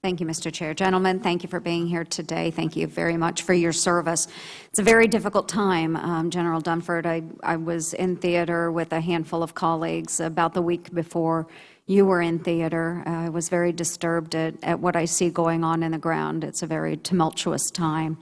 Thank you, Mr. Chair. Gentlemen, thank you for being here today. Thank you very much for your service. It's a very difficult time. General Dunford, I was in theater with a handful of colleagues about the week before you were in theater. I was very disturbed at what I see going on in the ground. It's a very tumultuous time.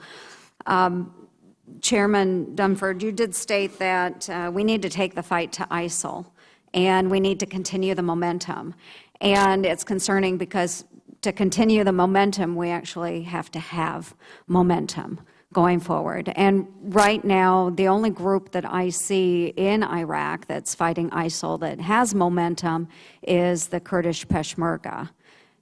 Chairman Dunford, you did state that we need to take the fight to ISIL, and we need to continue the momentum. And it's concerning because to continue the momentum, we actually have to have momentum going forward. And right now, the only group that I see in Iraq that's fighting ISIL that has momentum is the Kurdish Peshmerga.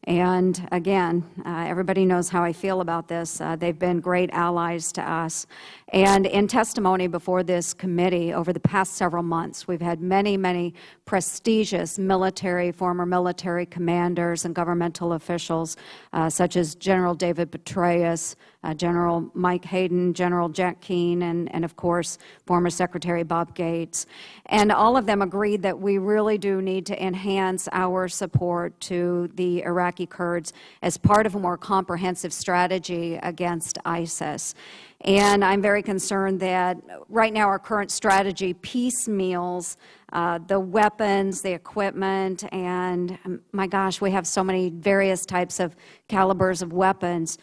And again, everybody knows how I feel about this. They've been great allies to us. And in testimony before this committee over the past several months, we've had many, many prestigious former military commanders and governmental officials, such as General David Petraeus, General Mike Hayden, General Jack Keane, and of course, former Secretary Bob Gates. And all of them agreed that we really do need to enhance our support to the Iraqi Kurds as part of a more comprehensive strategy against ISIS. And I'm very concerned that right now our current strategy piecemeals the weapons, the equipment, and my gosh, we have so many various types of calibers of weapons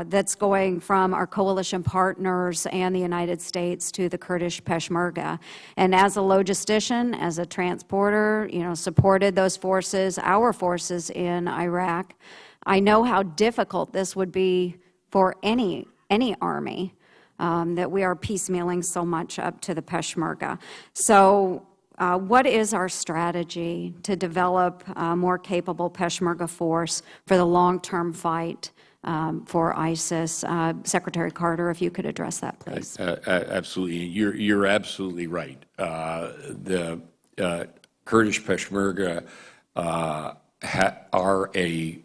that's going from our coalition partners and the United States to the Kurdish Peshmerga. And as a logistician, as a transporter, supported those forces, our forces in Iraq, I know how difficult this would be for any army, that we are piecemealing so much up to the Peshmerga. So what is our strategy to develop a more capable Peshmerga force for the long-term fight for ISIS? Secretary Carter, if you could address that, please. Absolutely. You're absolutely right. The Kurdish Peshmerga are a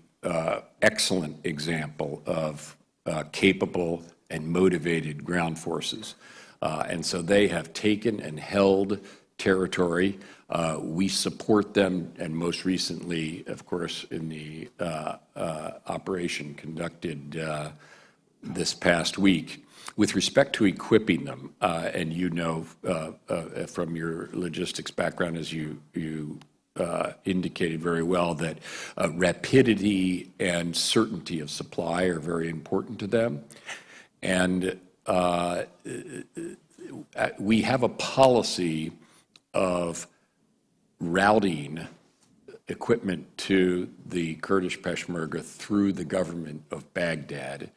excellent example of capable and motivated ground forces. And so they have taken and held territory. We support them, and most recently, of course, in the operation conducted this past week. With respect to equipping them, and from your logistics background, as you indicated very well, that rapidity and certainty of supply are very important to them. And we have a policy of routing equipment to the Kurdish Peshmerga through the government of Baghdad.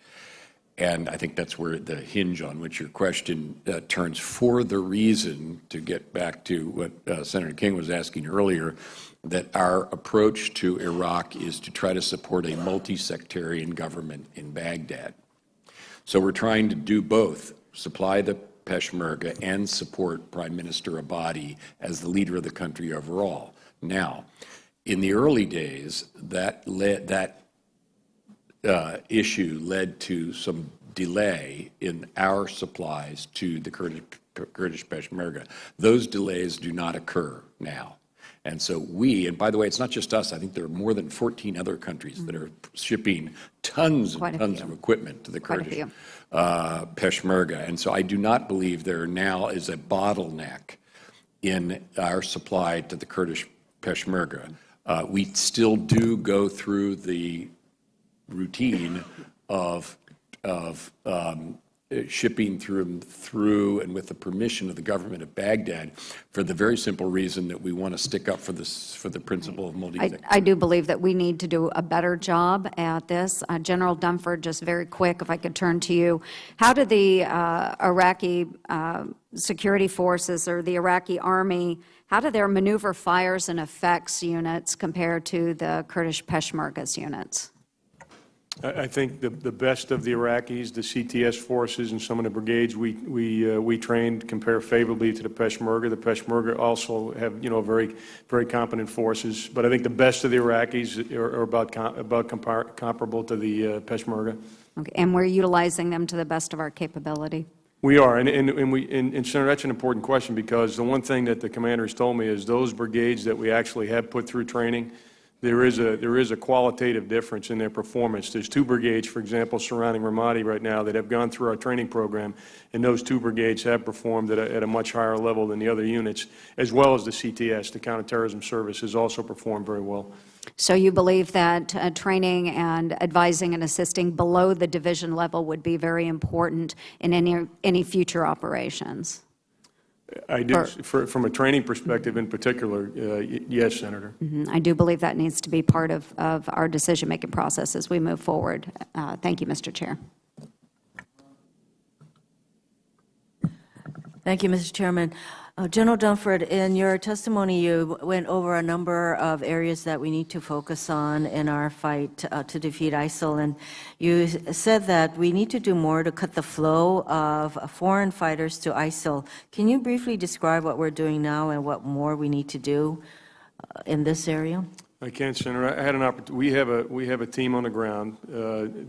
And I think that's where the hinge on which your question turns, for the reason, to get back to what Senator King was asking earlier, that our approach to Iraq is to try to support a multi-sectarian government in Baghdad. So we're trying to do both, supply the Peshmerga and support Prime Minister Abadi as the leader of the country overall. Now, in the early days, that issue led to some delay in our supplies to the Kurdish Peshmerga. Those delays do not occur now. And so and by the way, it's not just us. I think there are more than 14 other countries that are shipping tons and tons of equipment to the Kurdish Peshmerga. And so I do not believe there now is a bottleneck in our supply to the Kurdish Peshmerga. We still do go through the routine of shipping through and with the permission of the government of Baghdad, for the very simple reason that we want to stick up for the principle of multi-sector. I do believe that we need to do a better job at this. General Dunford, just very quick, if I could turn to you. How do the Iraqi security forces or the Iraqi army, how do their maneuver fires and effects units compare to the Kurdish Peshmerga's units? I think the best of the Iraqis, the CTS forces, and some of the brigades we trained compare favorably to the Peshmerga. The Peshmerga also have very competent forces, but I think the best of the Iraqis are about comparable to the Peshmerga. Okay, and we're utilizing them to the best of our capability. We are, and Senator, that's an important question, because the one thing that the commanders told me is those brigades that we actually have put through training, there is a qualitative difference in their performance. There's 2 brigades, for example, surrounding Ramadi right now that have gone through our training program, and those 2 brigades have performed at a much higher level than the other units, as well as the CTS, the Counterterrorism Service, has also performed very well. So you believe that training and advising and assisting below the division level would be very important in any future operations? I do, from a training perspective in particular, yes, Senator. I do believe that needs to be part of our decision-making process as we move forward. Thank you, Mr. Chair. Thank you, Mr. Chairman. General Dunford, in your testimony, you went over a number of areas that we need to focus on in our fight to defeat ISIL, and you said that we need to do more to cut the flow of foreign fighters to ISIL. Can you briefly describe what we're doing now and what more we need to do in this area? I can, Senator. I had an opportunity. We have a team on the ground.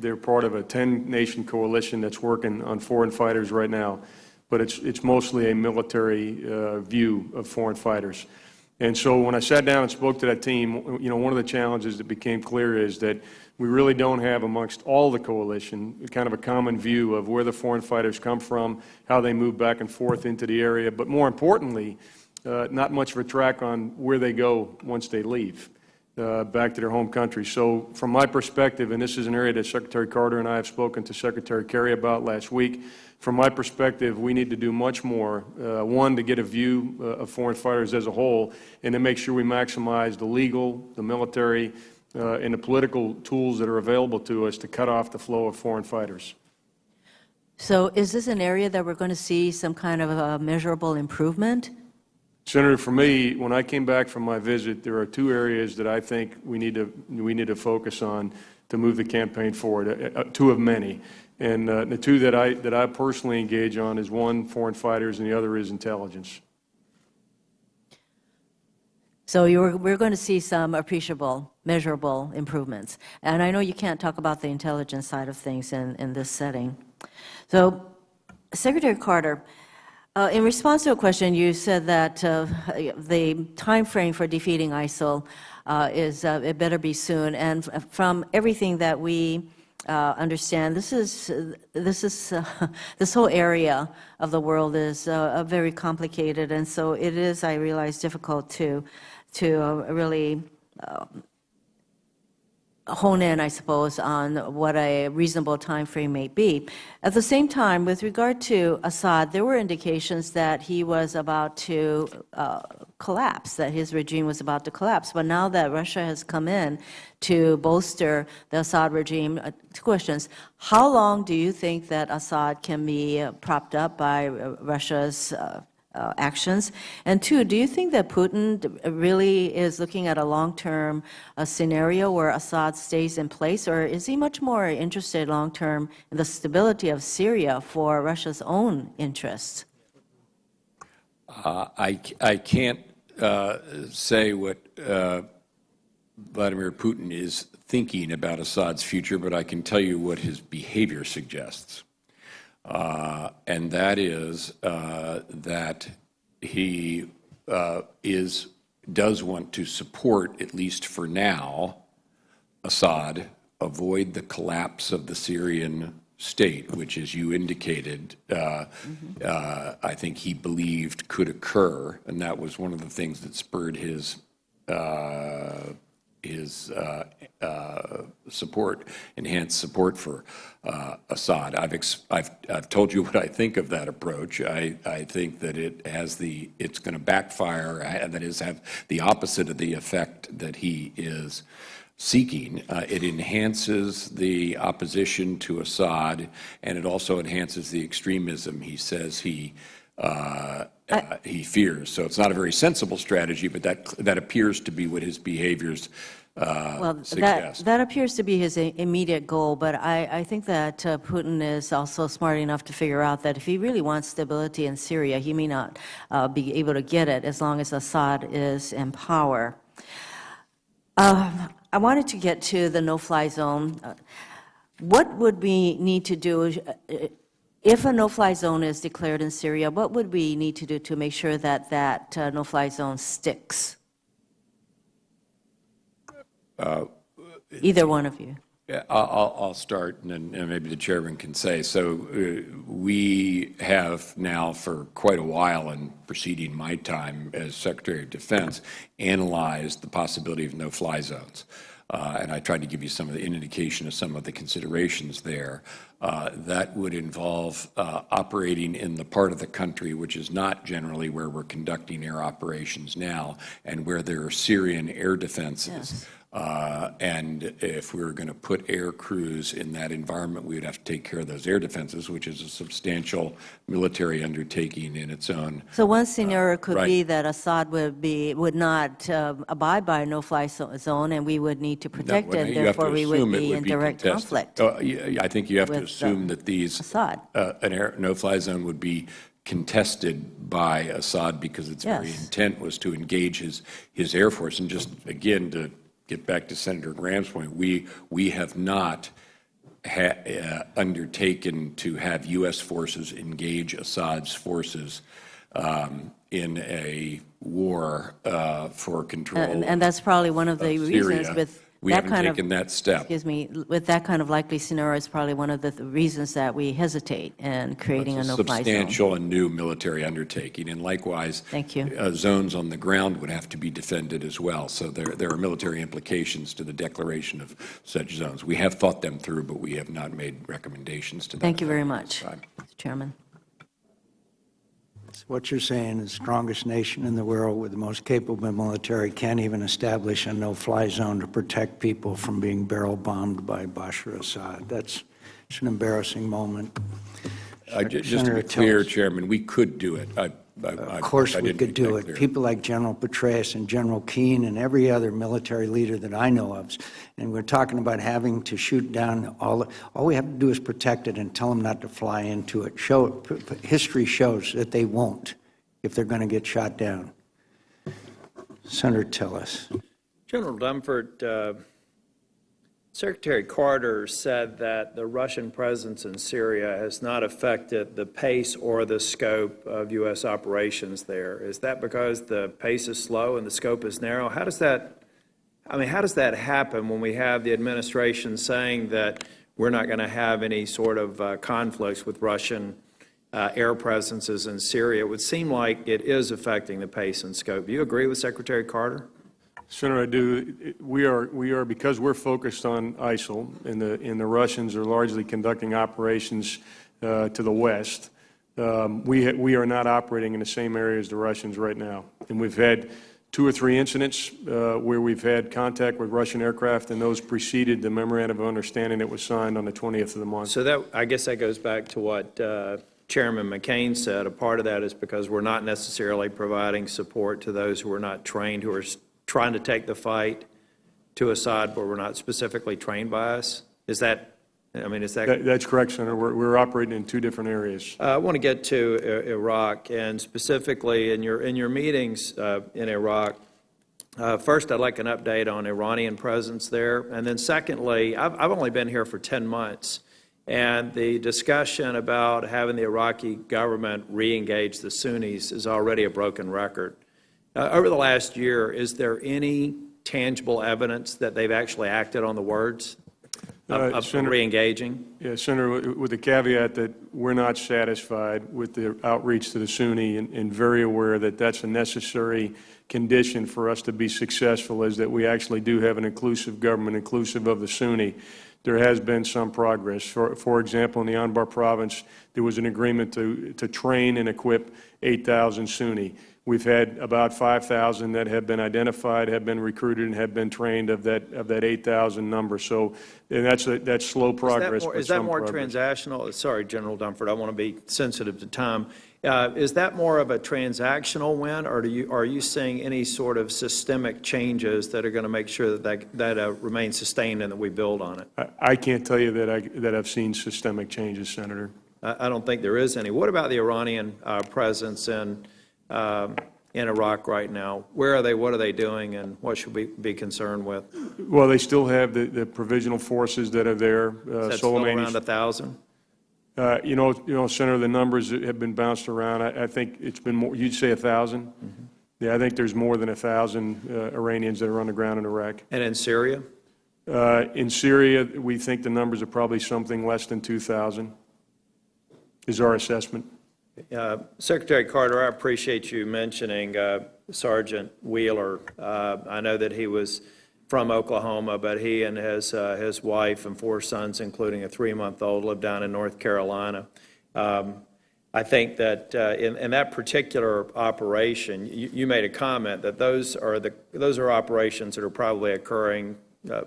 They're part of a 10-nation coalition that's working on foreign fighters right now. But it's mostly a military view of foreign fighters. And so when I sat down and spoke to that team, you know, one of the challenges that became clear is that we really don't have amongst all the coalition kind of a common view of where the foreign fighters come from, how they move back and forth into the area, but more importantly, not much of a track on where they go once they leave back to their home country. So from my perspective, and this is an area that Secretary Carter and I have spoken to Secretary Kerry about last week, from my perspective, we need to do much more, one, to get a view of foreign fighters as a whole, and to make sure we maximize the legal, the military, and the political tools that are available to us to cut off the flow of foreign fighters. So is this an area that we're going to see some kind of a measurable improvement? Senator, for me, when I came back from my visit, there are 2 areas that I think we need to focus on to move the campaign forward, 2 of many. And the 2 that I personally engage on is, 1, foreign fighters, and the other is intelligence. So we're going to see some appreciable, measurable improvements. And I know you can't talk about the intelligence side of things in this setting. So, Secretary Carter, in response to a question, you said that the time frame for defeating ISIL is it better be soon. And from everything that we understand, this whole area of the world is very complicated, and so it is, I realize, difficult to really hone in, I suppose, on what a reasonable time frame may be. At the same time, with regard to Assad, there were indications that he was about to collapse, that his regime was about to collapse. But now that Russia has come in to bolster the Assad regime, 2 questions. How long do you think that Assad can be propped up by Russia's actions? And 2, do you think that Putin really is looking at a long-term scenario where Assad stays in place, or is he much more interested long-term in the stability of Syria for Russia's own interests? I can't say what Vladimir Putin is thinking about Assad's future, but I can tell you what his behavior suggests. And that is that he does want to support, at least for now, Assad, avoid the collapse of the Syrian state, which, as you indicated, I think he believed could occur, and that was one of the things that spurred his support, enhanced support for Assad. I've told you what I think of that approach. I think that it's going to backfire, that is, have the opposite of the effect that he is seeking. It enhances the opposition to Assad, and it also enhances the extremism he says he fears. So it's not a very sensible strategy, but that appears to be what his behaviors suggest. That appears to be his immediate goal, but I think that Putin is also smart enough to figure out that if he really wants stability in Syria, he may not be able to get it as long as Assad is in power. I wanted to get to the no-fly zone. What would we need to do if a no-fly zone is declared in Syria? What would we need to do to make sure that that no-fly zone sticks? Either one of you. Yeah, I'll start, and then maybe the chairman can say. So we have now for quite a while, and preceding my time as Secretary of Defense, analyzed the possibility of no-fly zones. And I tried to give you some of the indication of some of the considerations there. That would involve operating in the part of the country which is not generally where we're conducting air operations now, and where there are Syrian air defenses. Yes. And if we were going to put air crews in that environment, we would have to take care of those air defenses, which is a substantial military undertaking in its own. So one scenario could right. be that Assad would not abide by a no-fly zone, and we would need to protect him. Therefore, we would be in direct conflict. I think you have to with, assume that these Assad. An no-fly zone would be contested by Assad because its very Yes. intent was to engage his air force. And just again to get back to Senator Graham's point, we have not undertaken to have U.S. forces engage Assad's forces in a war for control. And that's probably one of the reasons Syria. with We that haven't kind taken of, that step. excuse me, with that kind of likely scenario, it's probably one of the reasons that we hesitate in creating a It's a no-fly zone. substantial and new military undertaking, and likewise, Thank you. Zones on the ground would have to be defended as well. So there are military implications to the declaration of such zones. We have thought them through, but we have not made recommendations to that. Thank you very effect at much, this time. Mr. Chairman. What you're saying is the strongest nation in the world with the most capable military can't even establish a no-fly zone to protect people from being barrel bombed by Bashar Assad. It's an embarrassing moment. Just to Senator be clear, Tillis. Chairman, we could do it. Of course we could do it. People like General Petraeus and General Keane and every other military leader that I know of. And we're talking about having to shoot down all we have to do is protect it and tell them not to fly into it. History shows that they won't if they're going to get shot down. Senator Tillis. General Dunford, Secretary Carter said that the Russian presence in Syria has not affected the pace or the scope of U.S. operations there. Is that because the pace is slow and the scope is narrow? How does that happen when we have the administration saying that we're not going to have any sort of conflicts with Russian air presences in Syria? It would seem like it is affecting the pace and scope. Do you agree with Secretary Carter? Senator, I do. We are because we're focused on ISIL, and the Russians are largely conducting operations to the west. We are not operating in the same area as the Russians right now, and we've had 2 or 3 incidents where we've had contact with Russian aircraft, and those preceded the memorandum of understanding that was signed on the 20th of the month. So I guess that goes back to what Chairman McCain said. A part of that is because we're not necessarily providing support to those who are not trained, who are trying to take the fight to Assad, but we're not specifically trained by us. Is that? That's correct, Senator. We're operating in 2 different areas. I want to get to Iraq, and specifically in your meetings in Iraq. First, I'd like an update on Iranian presence there, and then secondly, I've only been here for 10 months, and the discussion about having the Iraqi government re-engage the Sunnis is already a broken record. Over the last year, is there any tangible evidence that they've actually acted on the words of re-engaging? Yeah, Senator, with the caveat that we're not satisfied with the outreach to the Sunni and very aware that that's a necessary condition for us to be successful, is that we actually do have an inclusive government, inclusive of the Sunni. There has been some progress. For example, in the Anbar province, there was an agreement to train and equip 8,000 Sunni. We've had about 5,000 that have been identified, have been recruited, and have been trained of that 8,000 number. So and that's slow progress. Is that more transactional? Sorry, General Dunford, I want to be sensitive to time. Is that more of a transactional win, or are you seeing any sort of systemic changes that are going to make sure that remains sustained and that we build on it? I can't tell you that I've seen systemic changes, Senator. I don't think there is any. What about the Iranian presence in Iraq right now? Where are they? What are they doing? And what should we be concerned with? Well, they still have the provisional forces that are there. Is that still around 1,000? You know, Senator, the numbers have been bounced around. I think it's been more. You'd say 1,000. Yeah, I think there's more than 1,000 Iranians that are on the ground in Iraq. And in Syria? In Syria, we think the numbers are probably something less than 2,000, is our assessment. Secretary Carter, I appreciate you mentioning Sergeant Wheeler. I know that he was from Oklahoma, but he and his wife and 4 sons, including a 3-month-old, live down in North Carolina. I think that in that particular operation, you made a comment that those are operations that are probably occurring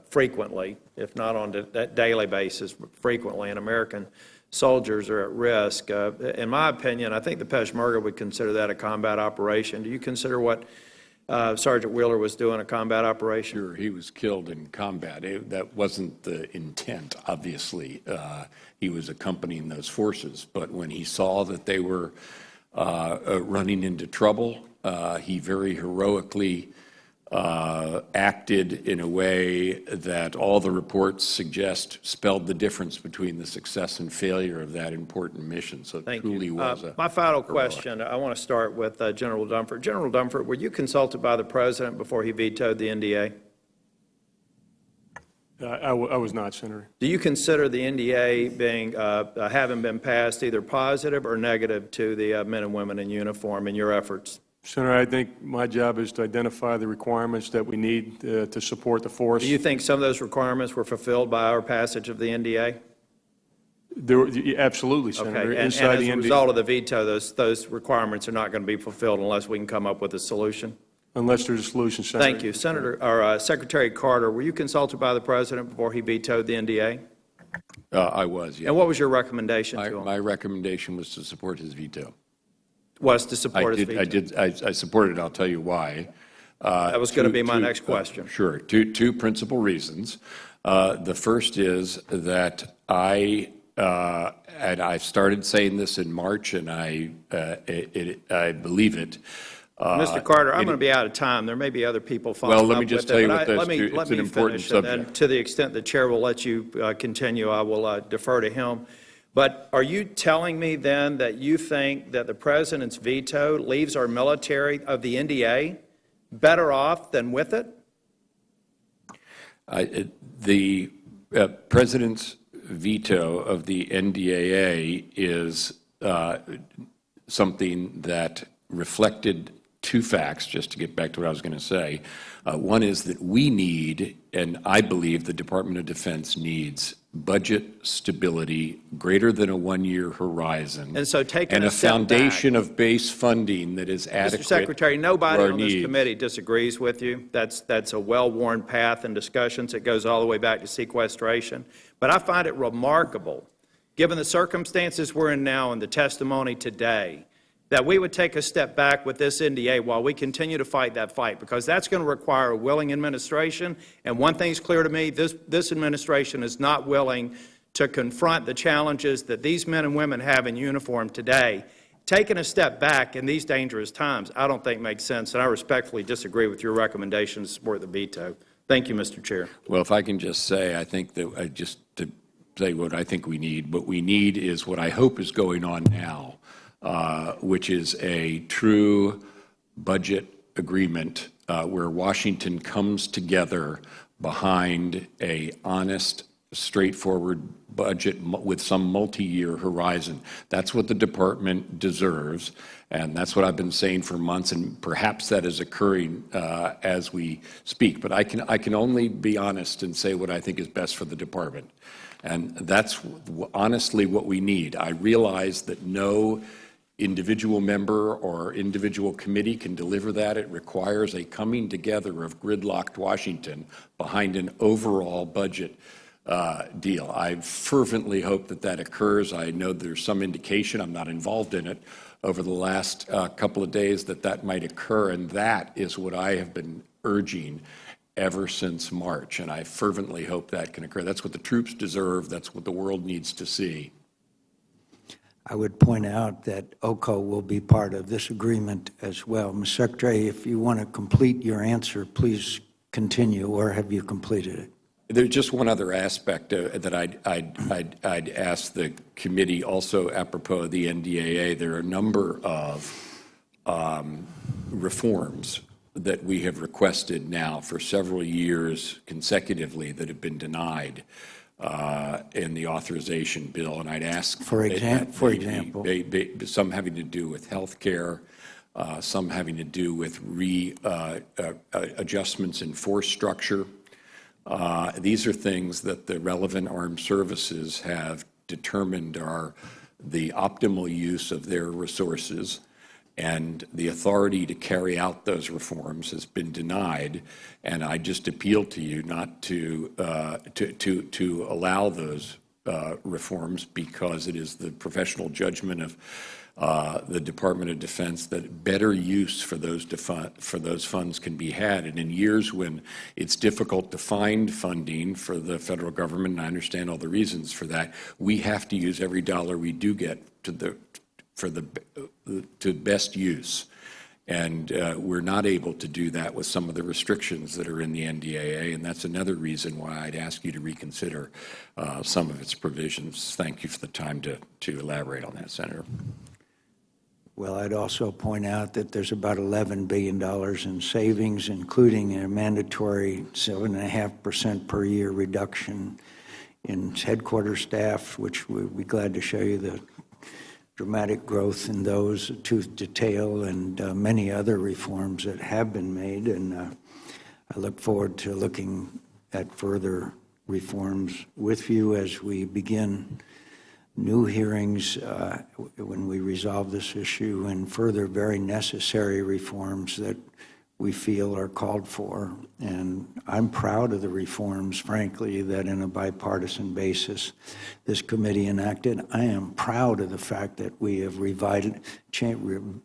frequently, if not on a daily basis, but frequently, and American soldiers are at risk. In my opinion, I think the Peshmerga would consider that a combat operation. Do you consider what Sergeant Wheeler was doing a combat operation? Sure, he was killed in combat. That wasn't the intent, obviously. He was accompanying those forces. But when he saw that they were running into trouble, he very heroically acted in a way that all the reports suggest spelled the difference between the success and failure of that important mission. So it truly was a my final question, I want to start with General Dunford. General Dunford, were you consulted by the President before he vetoed the NDA? I was not, Senator. Do you consider the NDA being, having been passed either positive or negative to the men and women in uniform in your efforts? Senator, I think my job is to identify the requirements that we need to support the force. Do you think some of those requirements were fulfilled by our passage of the NDA? Absolutely, Senator. Okay, and Inside as the a result of the veto, those requirements are not going to be fulfilled unless we can come up with a solution? Unless there's a solution, Senator. Thank you. Senator, or Secretary Carter, were you consulted by the President before he vetoed the NDA? I was, yeah. And what was your recommendation to him? My recommendation was to support his veto. Was to support his veto? I supported it. I'll tell you why. That was going to be my next question. Sure. Two principal reasons. The first is that and I started saying this in March, and I believe it. Mr. Carter, I'm going to be out of time. There may be other people following Well, let me up just with tell it, you but what those two, it's an important finish, and then subject. to the extent the Chair will let you continue, I will defer to him. But are you telling me then that you think that the President's veto leaves our military of the NDA better off than with it? The President's veto of the NDAA is something that reflected 2 facts, just to get back to what I was going to say. One is that we need, and I believe the Department of Defense needs, budget stability greater than a 1-year horizon. And so taking and a a step foundation back, of base funding that is adequate. Mr. Secretary, nobody for our on this needs. committee disagrees with you. That's a well-worn path in discussions. It goes all the way back to sequestration. But I find it remarkable, given the circumstances we're in now and the testimony today, that we would take a step back with this NDA while we continue to fight that fight, because that's going to require a willing administration. And one thing's clear to me, this administration is not willing to confront the challenges that these men and women have in uniform today. Taking a step back in these dangerous times, I don't think makes sense, and I respectfully disagree with your recommendation to support the veto. Thank you, Mr. Chair. Well, if I can just say, I think that just to say what I think we need is what I hope is going on now, which is a true budget agreement where Washington comes together behind a honest, straightforward budget with some multi-year horizon. That's what the department deserves, and that's what I've been saying for months, and perhaps that is occurring as we speak. But I can only be honest and say what I think is best for the department, and that's honestly what we need. I realize that no individual member or individual committee can deliver that. It requires a coming together of gridlocked Washington behind an overall budget deal. I fervently hope that that occurs. I know there's some indication, I'm not involved in it, over the last couple of days that that might occur, and that is what I have been urging ever since March, and I fervently hope that can occur. That's what the troops deserve. That's what the world needs to see. I would point out that OCO will be part of this agreement as well. Mr. Secretary, if you want to complete your answer, please continue, or have you completed it? There's just one other aspect that I'd ask the committee also apropos of the NDAA. There are a number of reforms that we have requested now for several years consecutively that have been denied in the authorization bill, and I'd ask For example, some having to do with health care, some having to do with adjustments in force structure. These are things that the relevant armed services have determined are the optimal use of their resources, and the authority to carry out those reforms has been denied. And I just appeal to you not to allow those reforms, because it is the professional judgment of the Department of Defense that better use for those funds can be had. And in years when it's difficult to find funding for the federal government, and I understand all the reasons for that, we have to use every dollar we do get to best use. And we're not able to do that with some of the restrictions that are in the NDAA, and that's another reason why I'd ask you to reconsider some of its provisions. Thank you for the time to elaborate on that, Senator. well, I'd also point out that there's about $11 billion in savings, including a mandatory 7.5% per year reduction in headquarters staff, which we'll be glad to show you the dramatic growth in those, tooth to tail, and many other reforms that have been made. And I look forward to looking at further reforms with you as we begin new hearings when we resolve this issue, and further very necessary reforms that we feel are called for. And I'm proud of the reforms, frankly, that in a bipartisan basis this committee enacted. I am proud of the fact that we have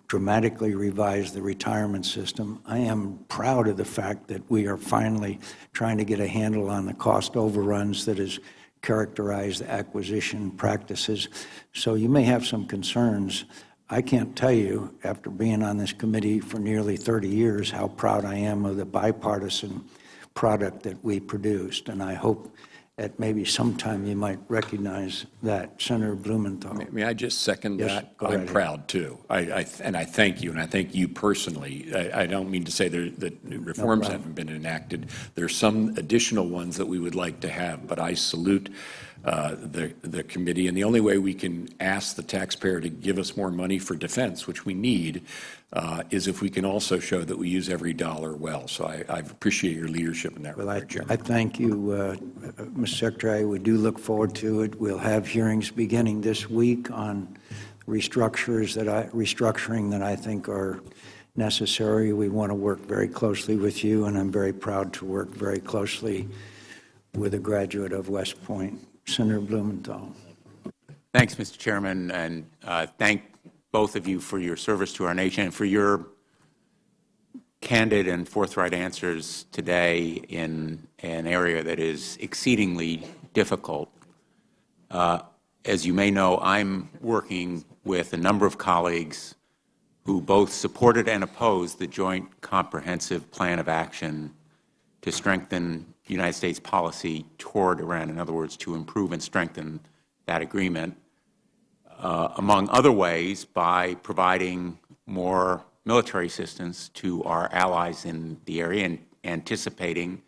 dramatically revised the retirement system. I am proud of the fact that we are finally trying to get a handle on the cost overruns that has characterized acquisition practices. So you may have some concerns. I can't tell you, after being on this committee for nearly 30 years, how proud I am of the bipartisan product that we produced. And I hope that maybe sometime you might recognize that. Senator Blumenthal. May I just second that? Go I'm right proud, too. And I thank you, and I thank you personally. I don't mean to say that reforms haven't been enacted. There's some additional ones that we would like to have, but I salute the committee. And the only way we can ask the taxpayer to give us more money for defense, which we need, is if we can also show that we use every dollar well. So I appreciate your leadership in that regard, Chairman. I thank you, Mr. Secretary. We do look forward to it. We'll have hearings beginning this week on restructuring that I think are necessary. We want to work very closely with you, and I'm very proud to work very closely with a graduate of West Point. Senator Blumenthal. Thanks, Mr. Chairman, and thank both of you for your service to our nation and for your candid and forthright answers today in an area that is exceedingly difficult. As you may know, I'm working with a number of colleagues who both supported and opposed the Joint Comprehensive Plan of Action to strengthen United States policy toward Iran, in other words, to improve and strengthen that agreement, among other ways, by providing more military assistance to our allies in the area and anticipating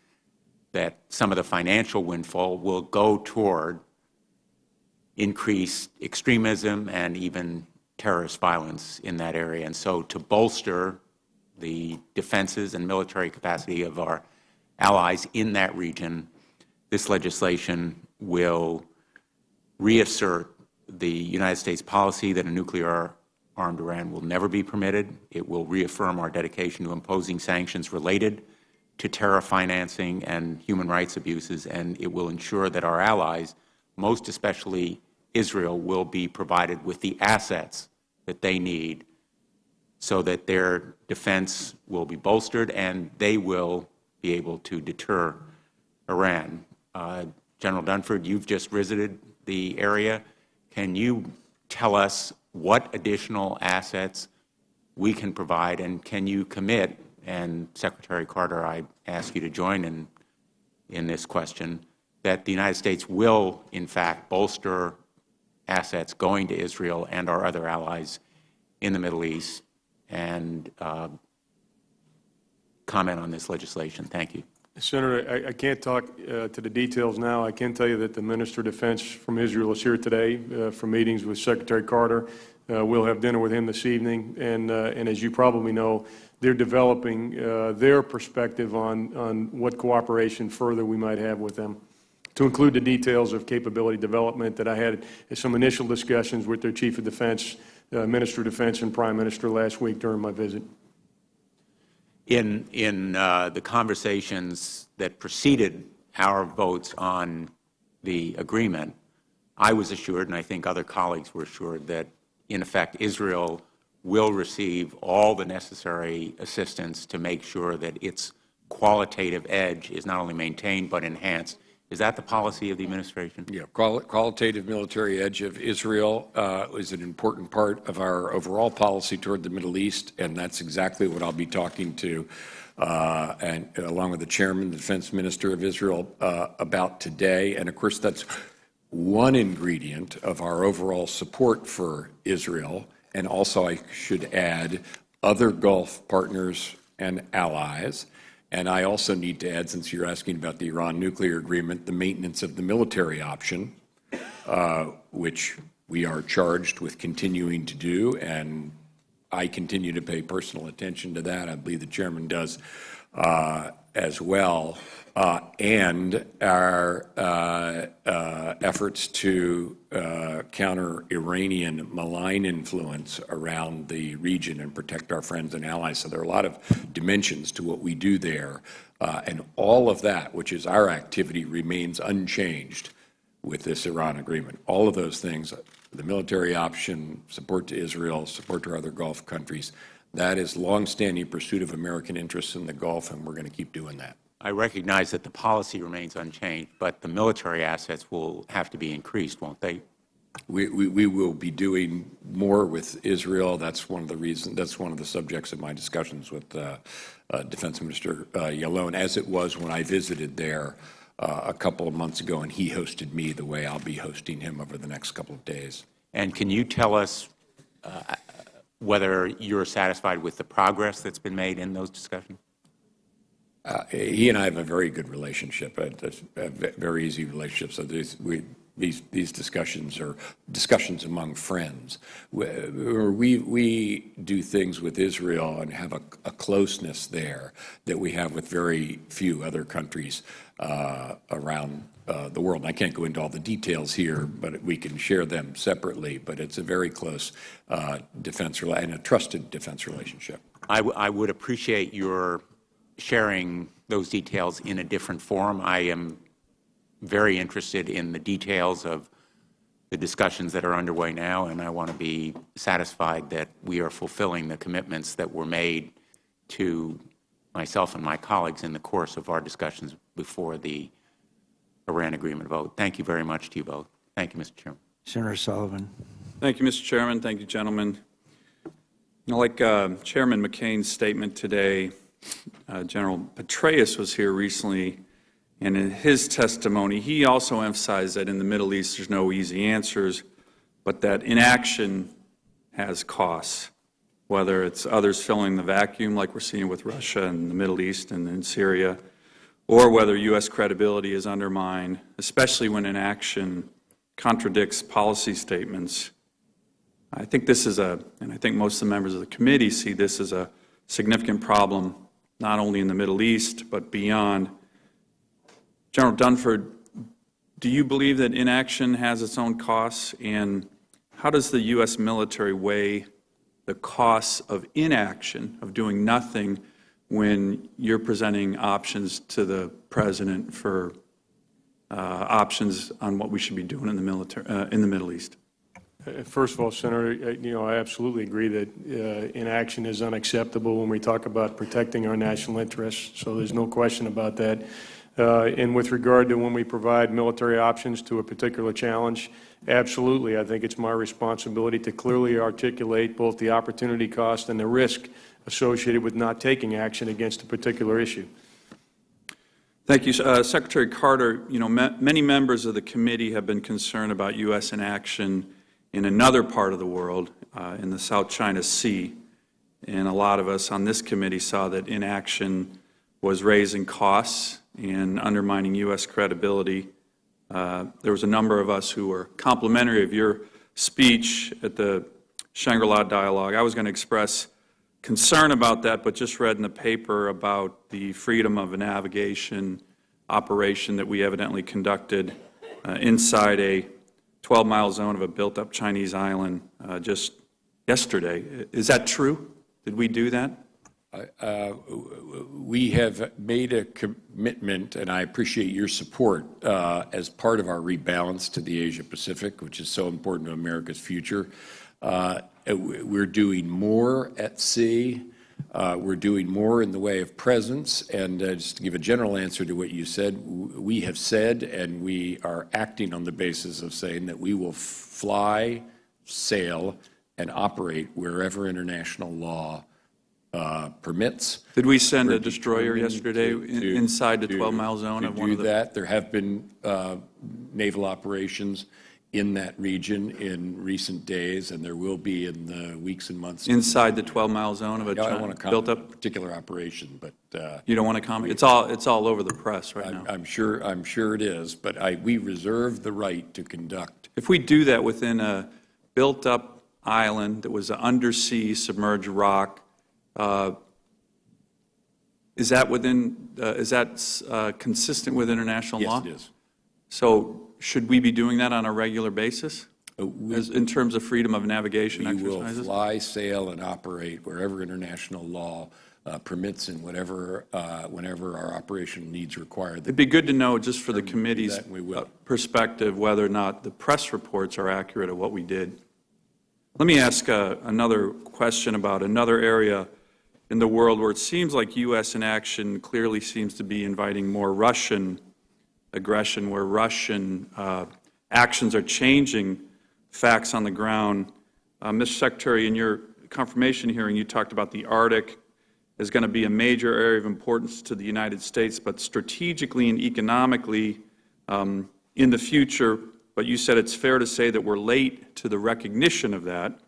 that some of the financial windfall will go toward increased extremism and even terrorist violence in that area. And so to bolster the defenses and military capacity of our allies in that region, this legislation will reassert the United States policy that a nuclear-armed Iran will never be permitted. It will reaffirm our dedication to imposing sanctions related to terror financing and human rights abuses, and it will ensure that our allies, most especially Israel, will be provided with the assets that they need so that their defense will be bolstered and they will be able to deter Iran. General Dunford, you've just visited the area. Can you tell us what additional assets we can provide, and can you commit, and Secretary Carter, I ask you to join in this question, that the United States will, in fact, bolster assets going to Israel and our other allies in the Middle East, and comment on this legislation. Thank you. Senator, I can't talk to the details now. I can tell you that the Minister of Defense from Israel is here today for meetings with Secretary Carter. We'll have dinner with him this evening, and as you probably know, they're developing their perspective on what cooperation further we might have with them, to include the details of capability development that I had some initial discussions with their Chief of Defense, Minister of Defense, and Prime Minister last week during my visit. In the conversations that preceded our votes on the agreement, I was assured, and I think other colleagues were assured, that in effect Israel will receive all the necessary assistance to make sure that its qualitative edge is not only maintained but enhanced. Is that the policy of the administration? Yeah, qualitative military edge of Israel is an important part of our overall policy toward the Middle East, and that's exactly what I'll be talking to, and along with the chairman, the defense minister of Israel, about today. And of course, that's one ingredient of our overall support for Israel. And also, I should add, other Gulf partners and allies. And I also need to add, since you're asking about the Iran nuclear agreement, the maintenance of the military option, which we are charged with continuing to do, and I continue to pay personal attention to that. I believe the chairman does as well, and our efforts to counter Iranian malign influence around the region and protect our friends and allies. So there are a lot of dimensions to what we do there, and all of that, which is our activity, remains unchanged with this Iran agreement. All of those things, the military option, support to Israel, support to other Gulf countries, that is longstanding pursuit of American interests in the Gulf, and we're going to keep doing that. I recognize that the policy remains unchanged, but the military assets will have to be increased, won't they? We will be doing more with Israel. That's one of the reasons. That's one of the subjects of my discussions with Defense Minister Yalon, as it was when I visited there a couple of months ago, and he hosted me the way I'll be hosting him over the next couple of days. And can you tell us whether you're satisfied with the progress that's been made in those discussions? He and I have a very good relationship, a very easy relationship. So these discussions are discussions among friends. We do things with Israel and have a closeness there that we have with very few other countries around the world. And I can't go into all the details here, but we can share them separately. But it's a very close defense and a trusted defense relationship. I would appreciate your sharing those details in a different forum. I am very interested in the details of the discussions that are underway now, and I want to be satisfied that we are fulfilling the commitments that were made to myself and my colleagues in the course of our discussions before the Iran agreement vote. Thank you very much to you both. Thank you, Mr. Chairman. Senator Sullivan. Thank you, Mr. Chairman. Thank you, gentlemen. Like Chairman McCain's statement today, General Petraeus was here recently, and in his testimony, he also emphasized that in the Middle East there's no easy answers, but that inaction has costs, whether it's others filling the vacuum like we're seeing with Russia and the Middle East and in Syria, or whether U.S. credibility is undermined, especially when inaction contradicts policy statements. I think this is and I think most of the members of the committee see this as a significant problem, not only in the Middle East, but beyond. General Dunford, do you believe that inaction has its own costs, and how does the U.S. military weigh the costs of inaction, of doing nothing, when you're presenting options to the President for options on what we should be doing in the Middle East? First of all, Senator, I absolutely agree that inaction is unacceptable when we talk about protecting our national interests, so there's no question about that. And with regard to when we provide military options to a particular challenge, absolutely, I think it's my responsibility to clearly articulate both the opportunity cost and the risk associated with not taking action against a particular issue. Thank you. Secretary Carter, many members of the committee have been concerned about U.S. inaction in another part of the world, in the South China Sea. and a lot of us on this committee saw that inaction was raising costs and undermining U.S. credibility. There was a number of us who were complimentary of your speech at the Shangri-La Dialogue. I was going to express concern about that, but just read in the paper about the freedom of navigation operation that we evidently conducted inside a 12-mile zone of a built-up Chinese island just yesterday. Is that true? Did we do that? We have made a commitment, and I appreciate your support, as part of our rebalance to the Asia-Pacific, which is so important to America's future. We're doing more at sea. We're doing more in the way of presence. And just to give a general answer to what you said, we have said, and we are acting on the basis of saying that we will fly, sail, and operate wherever international law permits. Did we send a destroyer yesterday inside the 12-mile zone of one of the... that. There have been naval operations in that region in recent days, and there will be in the weeks and months. Inside the 12-mile zone of a I don't want to built comment on up... a particular operation, but... You don't want to comment? It's all over the press right now. I'm sure it is, but we reserve the right to conduct. If we do that within a built-up island that was an undersea submerged rock, is that consistent with international law? Yes, it is. So should we be doing that on a regular basis in terms of freedom of navigation exercises? We will fly, sail, and operate wherever international law permits and whenever our operational needs require. It'd be good to know, just for the committee's will. perspective, whether or not the press reports are accurate of what we did. Let me ask another question about another area in the world where it seems like U.S. inaction clearly seems to be inviting more Russian aggression, where Russian actions are changing facts on the ground. Mr. Secretary, in your confirmation hearing, you talked about the Arctic is going to be a major area of importance to the United States, but strategically and economically in the future. But you said it's fair to say that we're late to the recognition of that.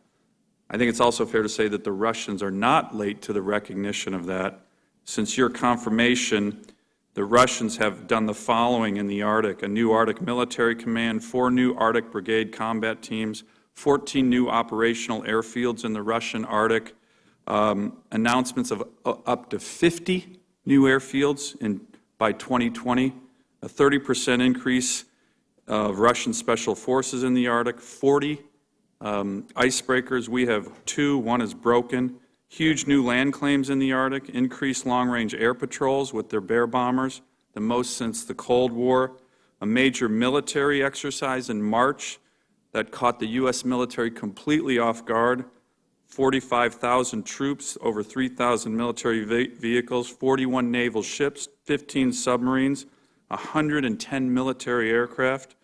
I think it's also fair to say that the Russians are not late to the recognition of that. Since your confirmation, the Russians have done the following in the Arctic: a new Arctic military command, 4 new Arctic brigade combat teams, 14 new operational airfields in the Russian Arctic, announcements of up to 50 new airfields by 2020, a 30% increase of Russian special forces in the Arctic, 40 icebreakers. We have 2, one is broken. Huge new land claims in the Arctic, increased long-range air patrols with their Bear bombers, the most since the Cold War, a major military exercise in March that caught the U.S. military completely off guard, 45,000 troops, over 3,000 military vehicles, 41 naval ships, 15 submarines, 110 military aircraft,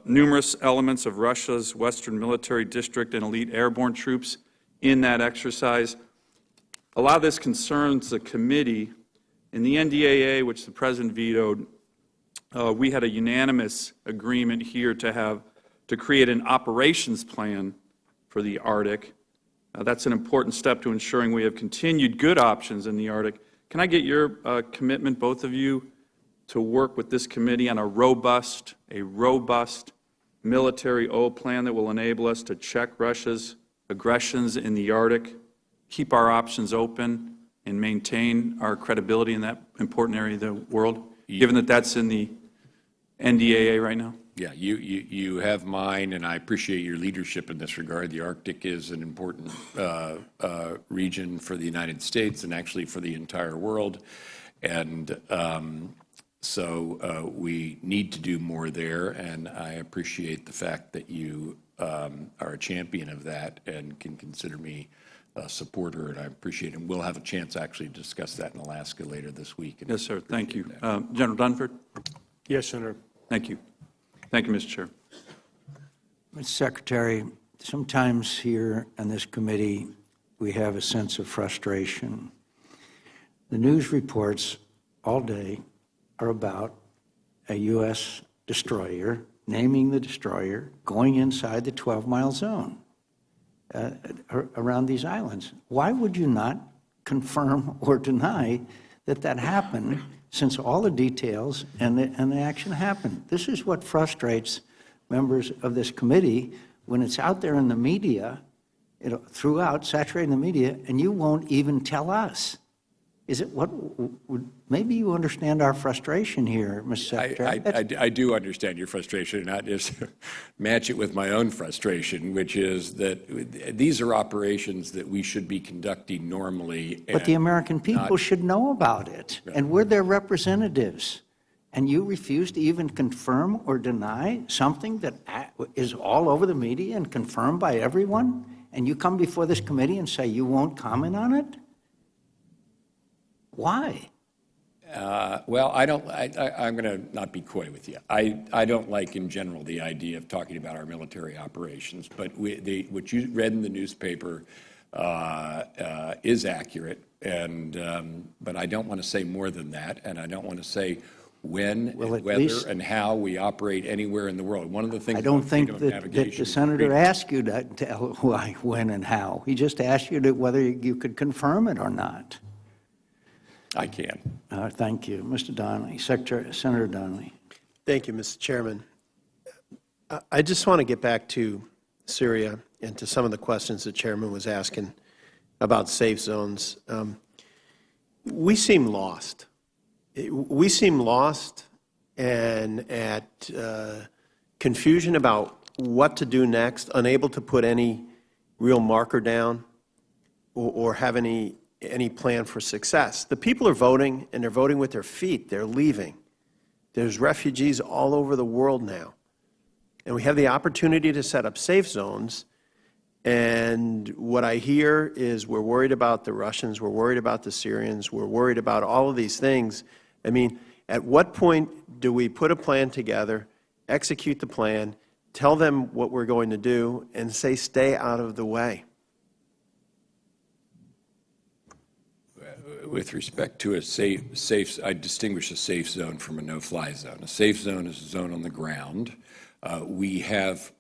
numerous elements of Russia's Western Military District and elite airborne troops in that exercise. A lot of this concerns the committee. In the NDAA, which the President vetoed, we had a unanimous agreement here to create an operations plan for the Arctic. That's an important step to ensuring we have continued good options in the Arctic. Can I get your commitment, both of you, to work with this committee on a robust military plan that will enable us to check Russia's aggressions in the Arctic, keep our options open, and maintain our credibility in that important area of the world, given that that's in the NDAA right now? Yeah, you have mine, and I appreciate your leadership in this regard. The Arctic is an important region for the United States and actually for the entire world. And so we need to do more there, and I appreciate the fact that you are a champion of that and can consider me a supporter, and I appreciate it. And we'll have a chance actually to discuss that in Alaska later this week. Yes, sir. Thank you. General Dunford? Yes, Senator. Thank you. Thank you, Mr. Chair. Mr. Secretary, sometimes here on this committee, we have a sense of frustration. The news reports all day are about a U.S. destroyer, naming the destroyer, going inside the 12-mile zone. around these islands. Why would you not confirm or deny that that happened, since all the details and the action happened? This is what frustrates members of this committee when it's out there in the media, throughout, saturating the media, and you won't even tell us. Is it what, maybe you understand our frustration here, Mr. Secretary. I do understand your frustration, and I just match it with my own frustration, which is that these are operations that we should be conducting normally. But the American people should know about it, and we're their representatives. And you refuse to even confirm or deny something that is all over the media and confirmed by everyone? And you come before this committee and say you won't comment on it? Why? Well, I'm going to not be coy with you. I don't like, in general, the idea of talking about our military operations, but what you read in the newspaper is accurate, but I don't want to say more than that, and I don't want to say when, and whether, and how we operate anywhere in the world. One of the things I don't think that the senator asked you to tell why, when, and how. He just asked you whether you could confirm it or not. I can. Thank you. Mr. Donnelly, Senator Donnelly. Thank you, Mr. Chairman. I just want to get back to Syria and to some of the questions the chairman was asking about safe zones. We seem lost. We seem lost and at confusion about what to do next, unable to put any real marker down or have any plan for success. The people are voting, and they're voting with their feet. They're leaving. There's refugees all over the world now. And we have the opportunity to set up safe zones. And what I hear is we're worried about the Russians, we're worried about the Syrians, we're worried about all of these things. I mean, at what point do we put a plan together, execute the plan, tell them what we're going to do, and say, stay out of the way? With respect to a safe, I distinguish a safe zone from a no-fly zone. A safe zone is a zone on the ground. We have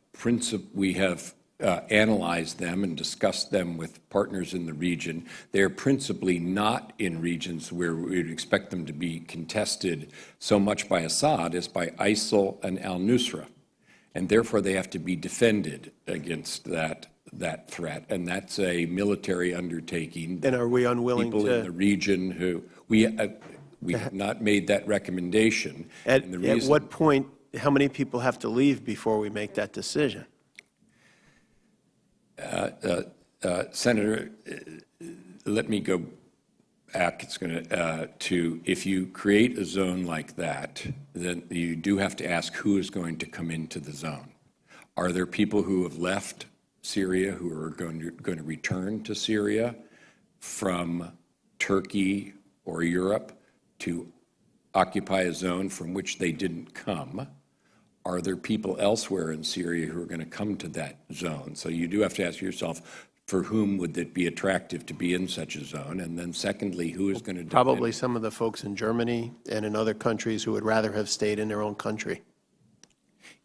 analyzed them and discussed them with partners in the region. They are principally not in regions where we would expect them to be contested so much by Assad as by ISIL and al-Nusra, and therefore they have to be defended against that threat, and that's a military undertaking. Then are we unwilling people to... in the region who, we have not made that recommendation. At what point, how many people have to leave before we make that decision? Senator, let me go back. It's going to if you create a zone like that, then you do have to ask who is going to come into the zone. Are there people who have left Syria who are going to return to Syria from Turkey or Europe to occupy a zone from which they didn't come? Are there people elsewhere in Syria who are going to come to that zone? So you do have to ask yourself, for whom would it be attractive to be in such a zone? And then secondly, who is going to probably some of the folks in Germany and in other countries who would rather have stayed in their own country.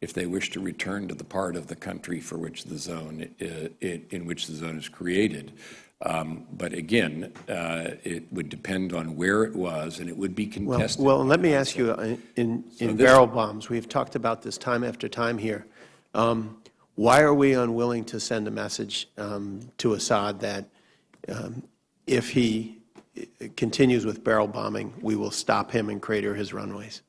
If they wish to return to the part of the country for which the zone, in which the zone is created. But again, it would depend on where it was, and it would be contested. Well, let me ask you, in barrel bombs, we've talked about this time after time here. Why are we unwilling to send a message to Assad that if he continues with barrel bombing, we will stop him and crater his runways?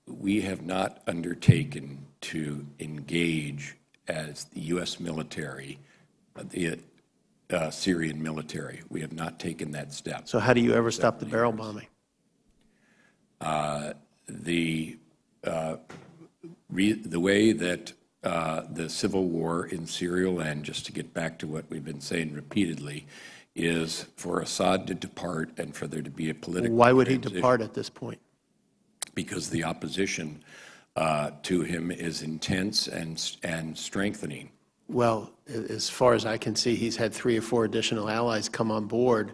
We have not undertaken to engage as the U.S. military, the Syrian military. We have not taken that step. So how do you ever stop the barrel bombing? The way that the civil war in Syria will end, just to get back to what we've been saying repeatedly, is for Assad to depart and for there to be a political Why would he transition. depart at this point? Because the opposition to him is intense and strengthening. Well, as far as I can see, he's had 3 or 4 additional allies come on board.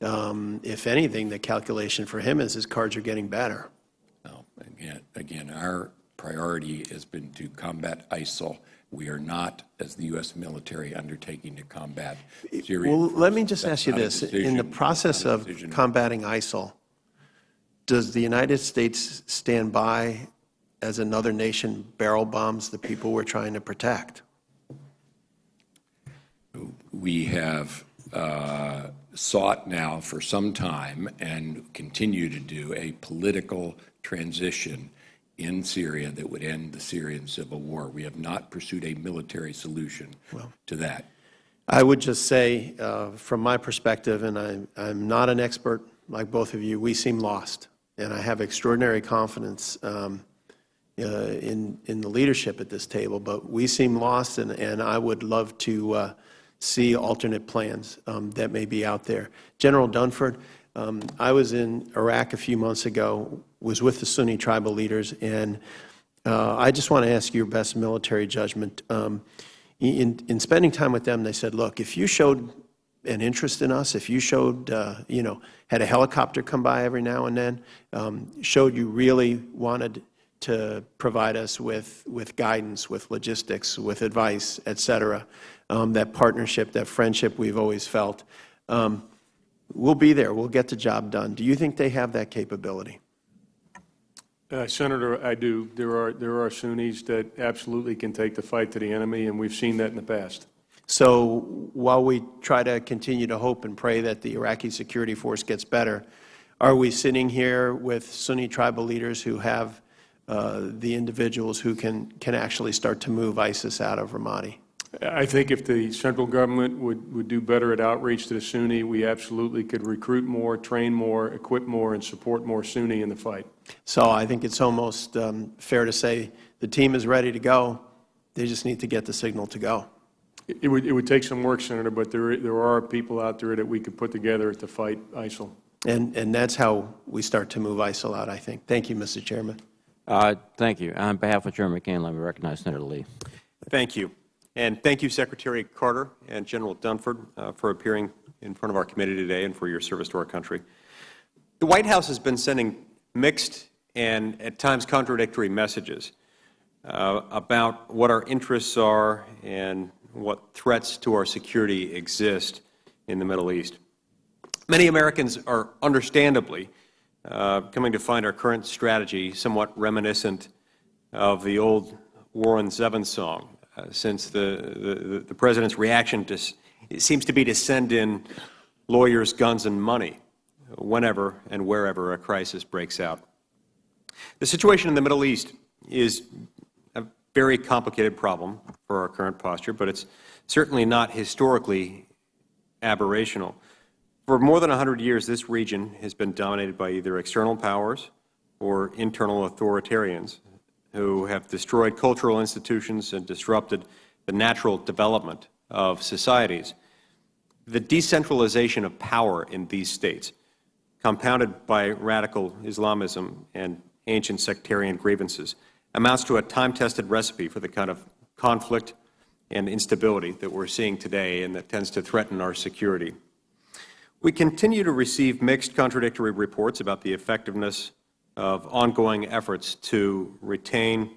If anything, the calculation for him is his cards are getting better. No, again, our priority has been to combat ISIL. We are not, as the U.S. military, undertaking to combat Syria. Well, let me just That's ask you not a this. In decision- the process not a of decision. combating ISIL, does the United States stand by as another nation barrel bombs the people we're trying to protect? We have sought now for some time and continue to do a political transition in Syria that would end the Syrian civil war. We have not pursued a military solution to that. I would just say, from my perspective, and I'm not an expert like both of you, we seem lost. And I have extraordinary confidence in the leadership at this table, but we seem lost, and I would love to see alternate plans that may be out there. General Dunford, I was in Iraq a few months ago, was with the Sunni tribal leaders, and I just want to ask your best military judgment. In spending time with them, they said, look, if you showed an interest in us, if you showed, had a helicopter come by every now and then, showed you really wanted to provide us with guidance, with logistics, with advice, et cetera, that partnership, that friendship we've always felt, we'll be there. We'll get the job done. Do you think they have that capability? Senator, I do. There are Sunnis that absolutely can take the fight to the enemy, and we've seen that in the past. So while we try to continue to hope and pray that the Iraqi security force gets better, are we sitting here with Sunni tribal leaders who have the individuals who can actually start to move ISIS out of Ramadi? I think if the central government would do better at outreach to the Sunni, we absolutely could recruit more, train more, equip more, and support more Sunni in the fight. So I think it's almost fair to say the team is ready to go. They just need to get the signal to go. It would take some work, Senator, but there are people out there that we could put together to fight ISIL. And that's how we start to move ISIL out, I think. Thank you, Mr. Chairman. Thank you. On behalf of Chairman McCain, let me recognize Senator Lee. Thank you. And thank you, Secretary Carter and General Dunford, for appearing in front of our committee today and for your service to our country. The White House has been sending mixed and at times contradictory messages about what our interests are and what threats to our security exist in the Middle East. Many Americans are understandably coming to find our current strategy somewhat reminiscent of the old Warren Zevon song, since the President's reaction seems to be to send in lawyers, guns, and money whenever and wherever a crisis breaks out. The situation in the Middle East is a very complicated problem for our current posture, but it's certainly not historically aberrational. For more than 100 years, this region has been dominated by either external powers or internal authoritarians who have destroyed cultural institutions and disrupted the natural development of societies. The decentralization of power in these states, compounded by radical Islamism and ancient sectarian grievances, amounts to a time-tested recipe for the kind of conflict and instability that we're seeing today and that tends to threaten our security. We continue to receive mixed, contradictory reports about the effectiveness of ongoing efforts to retain,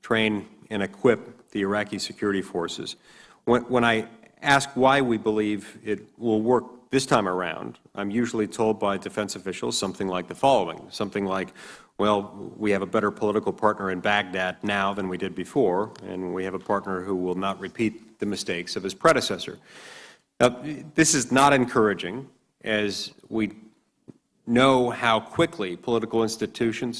train, and equip the Iraqi security forces. When I ask why we believe it will work this time around, I'm usually told by defense officials something like the following, something like, well, we have a better political partner in Baghdad now than we did before, and we have a partner who will not repeat the mistakes of his predecessor. Now, this is not encouraging, as we know how quickly political institutions,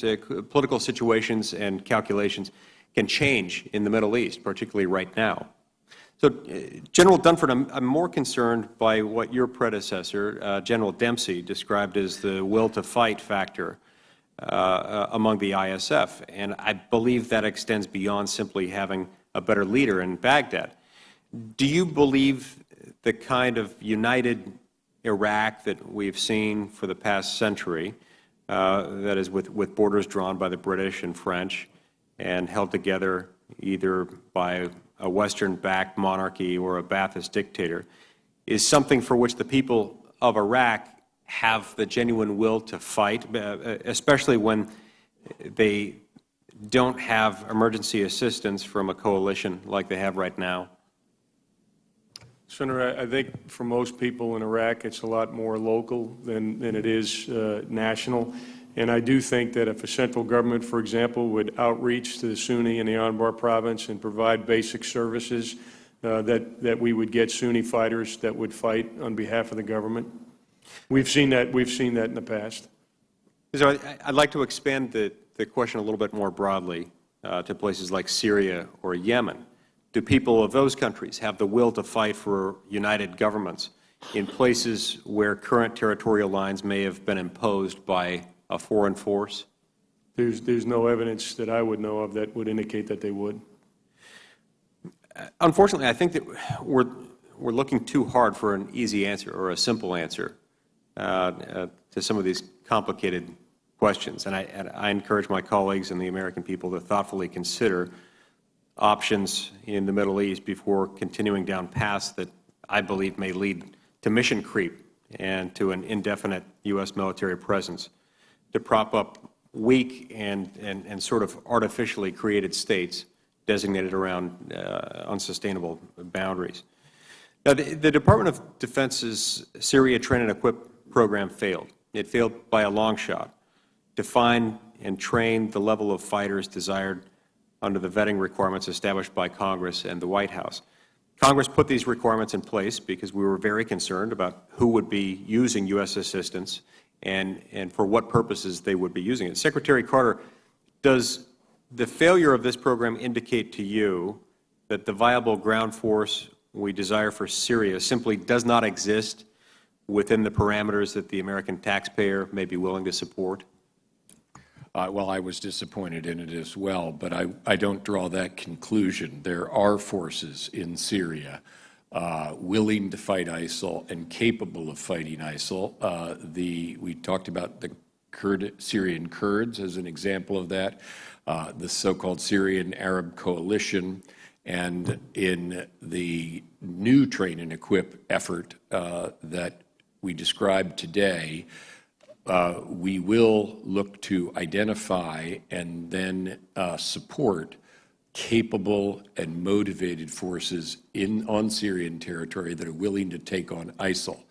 political situations and calculations can change in the Middle East, particularly right now. So, General Dunford, I'm more concerned by what your predecessor, General Dempsey, described as the will to fight factor among the ISF, and I believe that extends beyond simply having a better leader in Baghdad. Do you believe the kind of united Iraq that we've seen for the past century, that is with borders drawn by the British and French and held together either by a Western-backed monarchy or a Ba'athist dictator, is something for which the people of Iraq have the genuine will to fight, especially when they don't have emergency assistance from a coalition like they have right now? Senator, I think for most people in Iraq, it's a lot more local than it is national. And I do think that if a central government, for example, would outreach to the Sunni in the Anbar province and provide basic services, that we would get Sunni fighters that would fight on behalf of the government. We've seen that in the past. So I'd like to expand the question a little bit more broadly to places like Syria or Yemen. Do people of those countries have the will to fight for united governments in places where current territorial lines may have been imposed by a foreign force? There's no evidence that I would know of that would indicate that they would. Unfortunately, I think that we're looking too hard for an easy answer or a simple answer to some of these complicated questions. And I encourage my colleagues and the American people to thoughtfully consider options in the Middle East before continuing down paths that I believe may lead to mission creep and to an indefinite U.S. military presence to prop up weak and sort of artificially created states designated around unsustainable boundaries. Now, the Department of Defense's Syria Train and Equip program failed. It failed by a long shot to find and train the level of fighters desired under the vetting requirements established by Congress and the White House. Congress put these requirements in place because we were very concerned about who would be using U.S. assistance and for what purposes they would be using it. Secretary Carter, does the failure of this program indicate to you that the viable ground force we desire for Syria simply does not exist within the parameters that the American taxpayer may be willing to support? Well, I was disappointed in it as well, but I don't draw that conclusion. There are forces in Syria willing to fight ISIL and capable of fighting ISIL. We talked about the Syrian Kurds as an example of that, the so-called Syrian Arab Coalition, and in the new train and equip effort that we described today, we will look to identify and then support capable and motivated forces on Syrian territory that are willing to take on ISIL.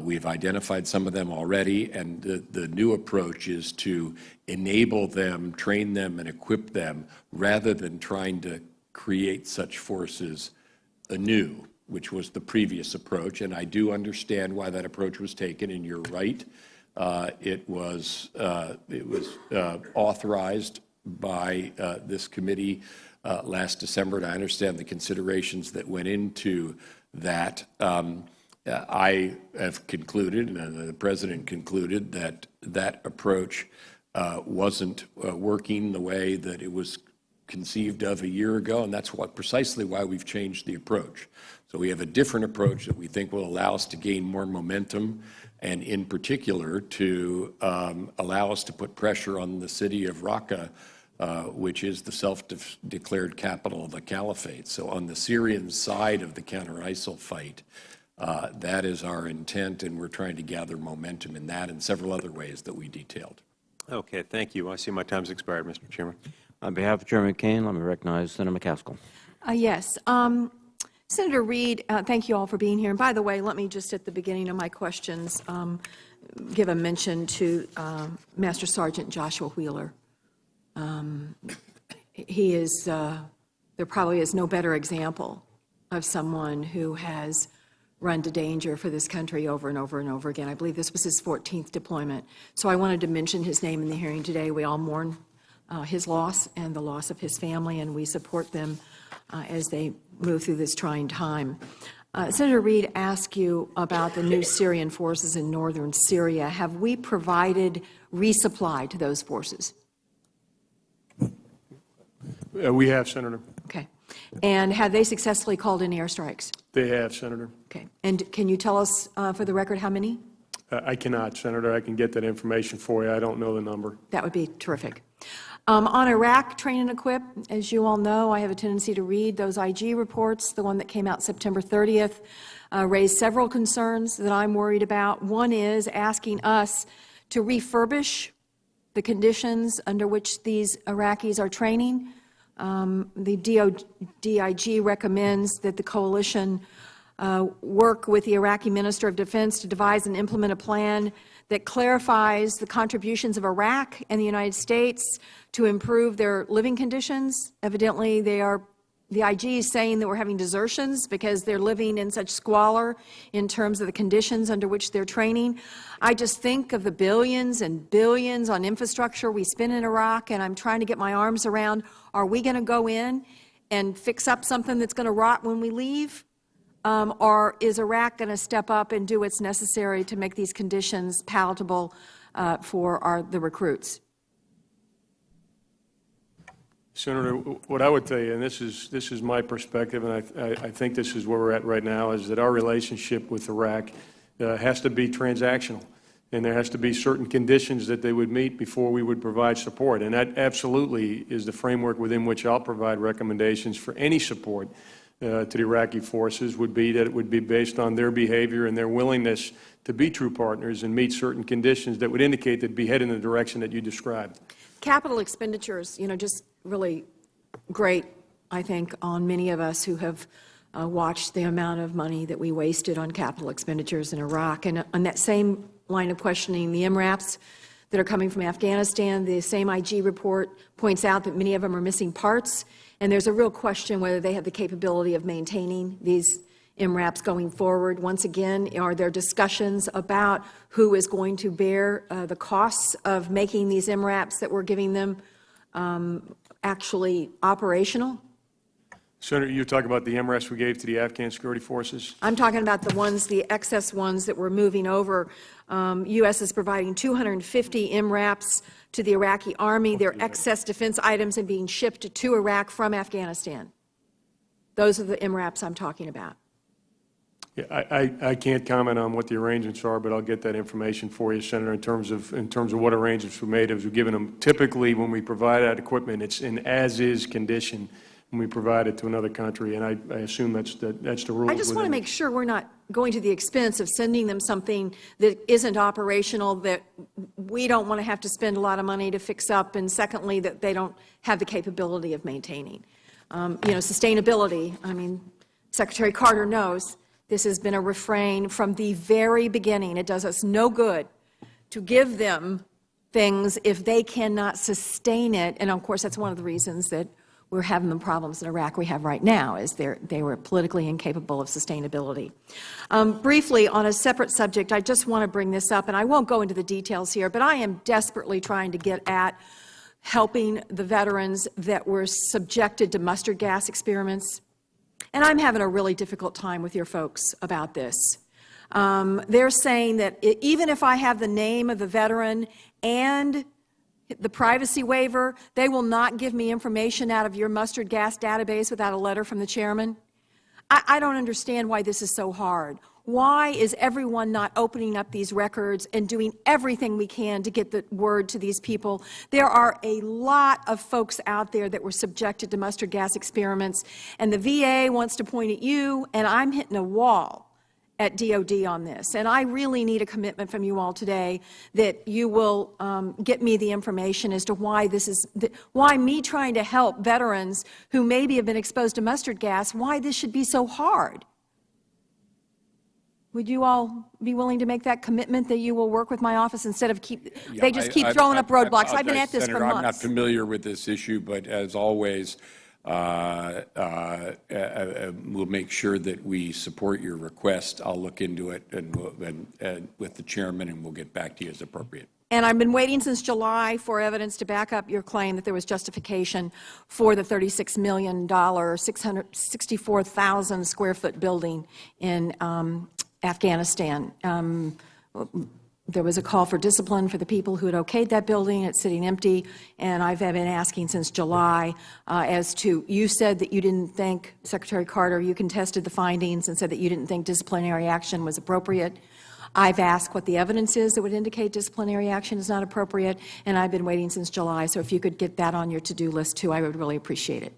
We've identified some of them already, and the new approach is to enable them, train them, and equip them rather than trying to create such forces anew, which was the previous approach. And I do understand why that approach was taken, and you're right. It was authorized by this committee last December, and I understand the considerations that went into that. I have concluded, and the President concluded, that that approach wasn't working the way that it was conceived of a year ago, and that's precisely why we've changed the approach. So we have a different approach that we think will allow us to gain more momentum, and in particular to allow us to put pressure on the city of Raqqa, which is the self-declared capital of the caliphate. So on the Syrian side of the counter-ISIL fight, that is our intent, and we're trying to gather momentum in that and several other ways that we detailed. Okay, thank you. I see my time's expired, Mr. Chairman. On behalf of Chairman McCain, let me recognize Senator McCaskill. Yes. Senator Reid, thank you all for being here. And by the way, let me just at the beginning of my questions give a mention to Master Sergeant Joshua Wheeler. He is, there probably is no better example of someone who has run to danger for this country over and over and over again. I believe this was his 14th deployment. So I wanted to mention his name in the hearing today. We all mourn his loss and the loss of his family, and we support them as they move through this trying time. Senator Reid asked you about the new Syrian forces in northern Syria. Have we provided resupply to those forces? We have, Senator. Okay. And have they successfully called in airstrikes? They have, Senator. Okay. And can you tell us, for the record, how many? I cannot, Senator. I can get that information for you. I don't know the number. That would be terrific. On Iraq, train and equip, as you all know, I have a tendency to read those IG reports. The one that came out September 30th raised several concerns that I'm worried about. One is asking us to refurbish the conditions under which these Iraqis are training. The DIG recommends that the coalition work with the Iraqi Minister of Defense to devise and implement a plan that clarifies the contributions of Iraq and the United States to improve their living conditions. Evidently, the IG is saying that we're having desertions because they're living in such squalor in terms of the conditions under which they're training. I just think of the billions and billions on infrastructure we spend in Iraq, and I'm trying to get my arms around, are we going to go in and fix up something that's going to rot when we leave? Or is Iraq going to step up and do what's necessary to make these conditions palatable for the recruits? Senator, what I would tell you, and this is my perspective, and I think this is where we're at right now, is that our relationship with Iraq has to be transactional, and there has to be certain conditions that they would meet before we would provide support. And that absolutely is the framework within which I'll provide recommendations for any support to the Iraqi forces, would be that it would be based on their behavior and their willingness to be true partners and meet certain conditions that would indicate they'd be headed in the direction that you described. Capital expenditures, just really great, I think, on many of us who have watched the amount of money that we wasted on capital expenditures in Iraq. And on that same line of questioning, the MRAPs that are coming from Afghanistan, the same IG report points out that many of them are missing parts, and there's a real question whether they have the capability of maintaining these MRAPs going forward. Once again, are there discussions about who is going to bear the costs of making these MRAPs that we're giving them actually operational? Senator, you talk about the MRAPs we gave to the Afghan security forces? I'm talking about the excess ones that we're moving over. U.S. is providing 250 MRAPs to the Iraqi army. They're excess defense items and being shipped to Iraq from Afghanistan. Those are the MRAPs I'm talking about. Yeah, I can't comment on what the arrangements are, but I'll get that information for you, Senator, in terms of what arrangements were made as we've given them. Typically, when we provide that equipment, it's in as-is condition when we provide it to another country, and I assume that's the rule. I just want to make sure we're not going to the expense of sending them something that isn't operational, that we don't want to have to spend a lot of money to fix up, and secondly, that they don't have the capability of maintaining. Sustainability, Secretary Carter knows this has been a refrain from the very beginning. It does us no good to give them things if they cannot sustain it, and of course that's one of the reasons that we're having the problems in Iraq we have right now, is they were politically incapable of sustainability. Briefly, on a separate subject, I just want to bring this up, and I won't go into the details here, but I am desperately trying to get at helping the veterans that were subjected to mustard gas experiments. And I'm having a really difficult time with your folks about this. They're saying that even if I have the name of the veteran and the privacy waiver, they will not give me information out of your mustard gas database without a letter from the chairman. I don't understand why this is so hard. Why is everyone not opening up these records and doing everything we can to get the word to these people? There are a lot of folks out there that were subjected to mustard gas experiments, and the VA wants to point at you, and I'm hitting a wall at DOD on this. And I really need a commitment from you all today that you will get me the information as to why why me trying to help veterans who maybe have been exposed to mustard gas, why this should be so hard. Would you all be willing to make that commitment that you will work with my office instead of they just keep throwing up roadblocks? I've been at this Senator, for months. I'm not familiar with this issue, but as always, we'll make sure that we support your request. I'll look into it and with the chairman, and we'll get back to you as appropriate. And I've been waiting since July for evidence to back up your claim that there was justification for the $36 million, 664,000 square foot building in Afghanistan. There was a call for discipline for the people who had okayed that building. It's sitting empty, and I've been asking since July as to, you said that you didn't think, Secretary Carter, you contested the findings and said that you didn't think disciplinary action was appropriate. I've asked what the evidence is that would indicate disciplinary action is not appropriate, and I've been waiting since July. So if you could get that on your to-do list too, I would really appreciate it.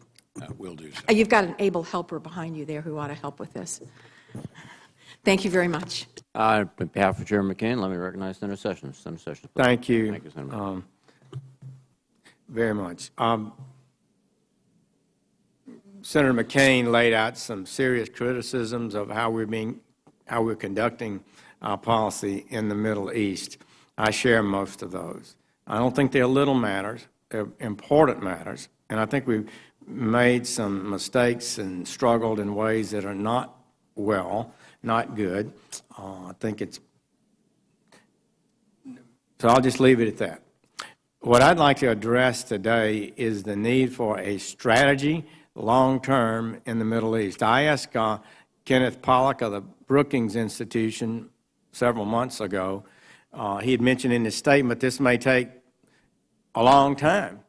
Will do so. You've got an able helper behind you there who ought to help with this. Thank you very much. On behalf of Chairman McCain, let me recognize Senator Sessions. Senator Sessions, please. Thank you. Thank you, Senator. very much. Senator McCain laid out some serious criticisms of how we're conducting our policy in the Middle East. I share most of those. I don't think they're little matters. They're important matters. And I think we've made some mistakes and struggled in ways that are not good. I think it's, so I'll just leave it at that. What I'd like to address today is the need for a strategy long-term in the Middle East. I asked Kenneth Pollock of the Brookings Institution several months ago. He had mentioned in his statement this may take a long time.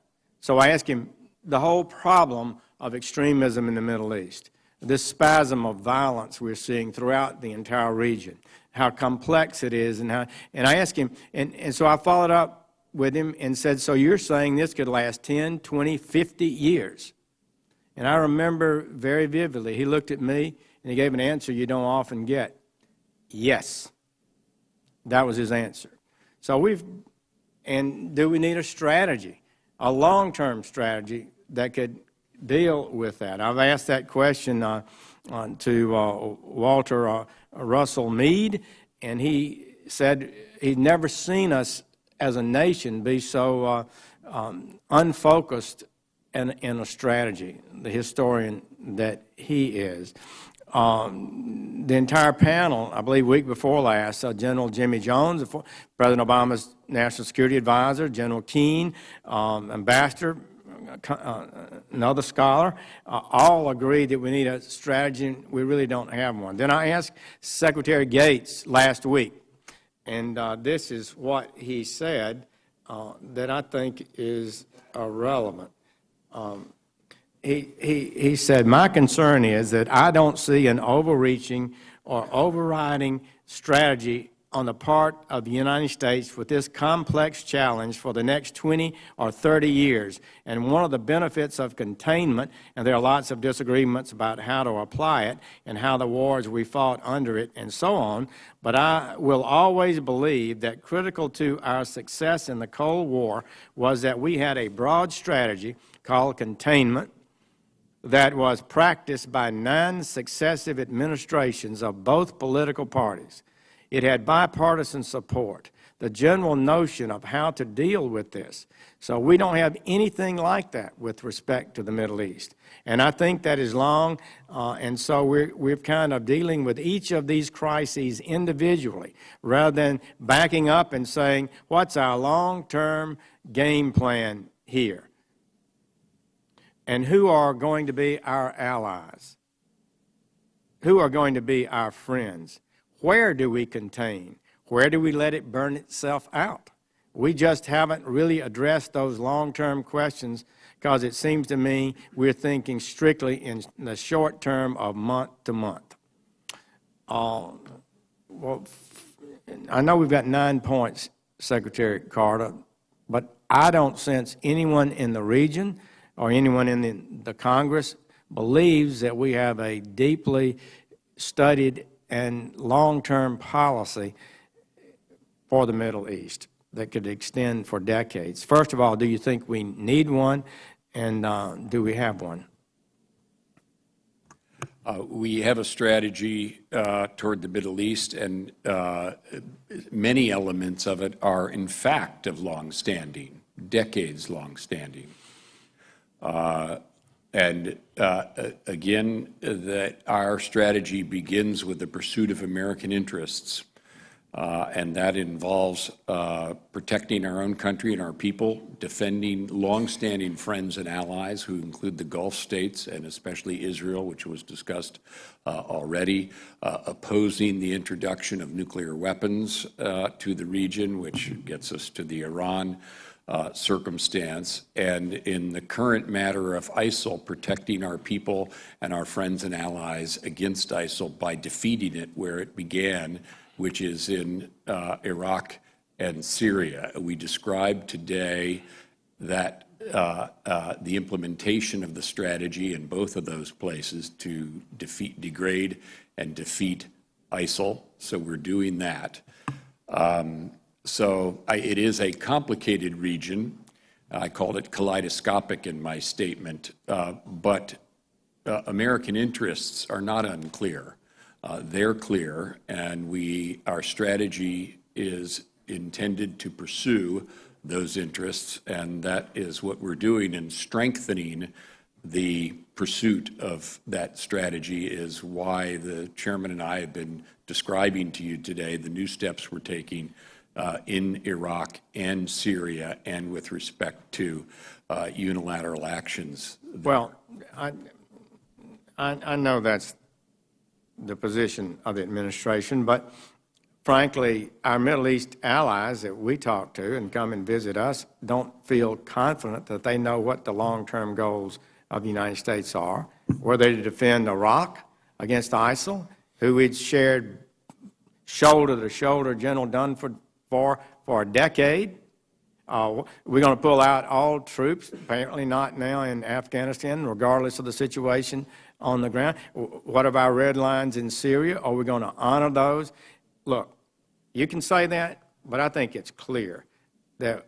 So I asked him the whole problem of extremism in the Middle East, this spasm of violence we're seeing throughout the entire region, how complex it is, and I asked him, and so I followed up with him and said, so you're saying this could last 10, 20, 50 years? And I remember very vividly, he looked at me and he gave an answer you don't often get. Yes. That was his answer. So do we need a strategy, a long-term strategy that could deal with that? I've asked that question to Walter Russell Mead, and he said he'd never seen us as a nation be so unfocused in a strategy, the historian that he is. The entire panel, I believe week before last, General Jimmy Jones, President Obama's National Security Advisor, General Keane, Ambassador, another scholar, all agreed that we need a strategy, and we really don't have one. Then I asked Secretary Gates last week, and this is what he said that I think is relevant. He said, my concern is that I don't see an overreaching or overriding strategy on the part of the United States with this complex challenge for the next 20 or 30 years. And one of the benefits of containment, and there are lots of disagreements about how to apply it and how the wars we fought under it and so on, but I will always believe that critical to our success in the Cold War was that we had a broad strategy called containment that was practiced by 9 successive administrations of both political parties. It had bipartisan support, the general notion of how to deal with this. So we don't have anything like that with respect to the Middle East. And I think that is long, and so we're kind of dealing with each of these crises individually, rather than backing up and saying, what's our long-term game plan here? And who are going to be our allies? Who are going to be our friends? Where do we contain? Where do we let it burn itself out? We just haven't really addressed those long-term questions because it seems to me we're thinking strictly in the short term of month to month. Well, I know we've got 9 points, Secretary Carter, but I don't sense anyone in the region or anyone in the Congress believes that we have a deeply studied and long-term policy for the Middle East that could extend for decades. First of all, do you think we need one, and do we have one? We have a strategy toward the Middle East, and many elements of it are, in fact, of long-standing, decades long-standing. Again, that our strategy begins with the pursuit of American interests, and that involves protecting our own country and our people, defending longstanding friends and allies who include the Gulf states and especially Israel, which was discussed already, opposing the introduction of nuclear weapons to the region, which gets us to the Iran circumstance, and in the current matter of ISIL, protecting our people and our friends and allies against ISIL by defeating it where it began, which is in Iraq and Syria. We described today that the implementation of the strategy in both of those places to degrade and defeat ISIL, so we're doing that. So it is a complicated region. I called it kaleidoscopic in my statement, but American interests are not unclear. They're clear, and our strategy is intended to pursue those interests, and that is what we're doing in strengthening the pursuit of that strategy is why the chairman and I have been describing to you today the new steps we're taking in Iraq and Syria and with respect to unilateral actions. Well, I know that's the position of the administration, but frankly, our Middle East allies that we talk to and come and visit us don't feel confident that they know what the long-term goals of the United States are. Were they to defend Iraq against ISIL, who we'd shared shoulder to shoulder General Dunford for a decade? We're going to pull out all troops, apparently not now in Afghanistan, regardless of the situation on the ground. What of our red lines in Syria? Are we going to honor those? Look, you can say that, but I think it's clear that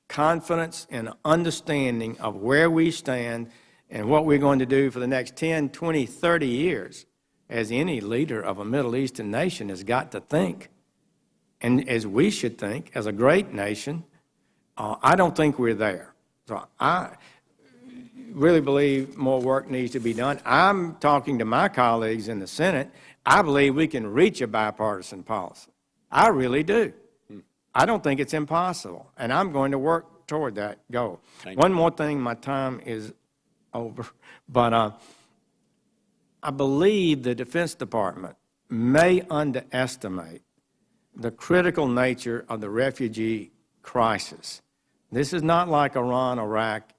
confidence and understanding of where we stand and what we're going to do for the next 10, 20, 30 years, as any leader of a Middle Eastern nation has got to think, and as we should think, as a great nation, I don't think we're there. So I really believe more work needs to be done. I'm talking to my colleagues in the Senate. I believe we can reach a bipartisan policy. I really do. I don't think it's impossible, and I'm going to work toward that goal. One more thing, my time is over, but I believe the Defense Department may underestimate the critical nature of the refugee crisis. This is not like Iran-Iraq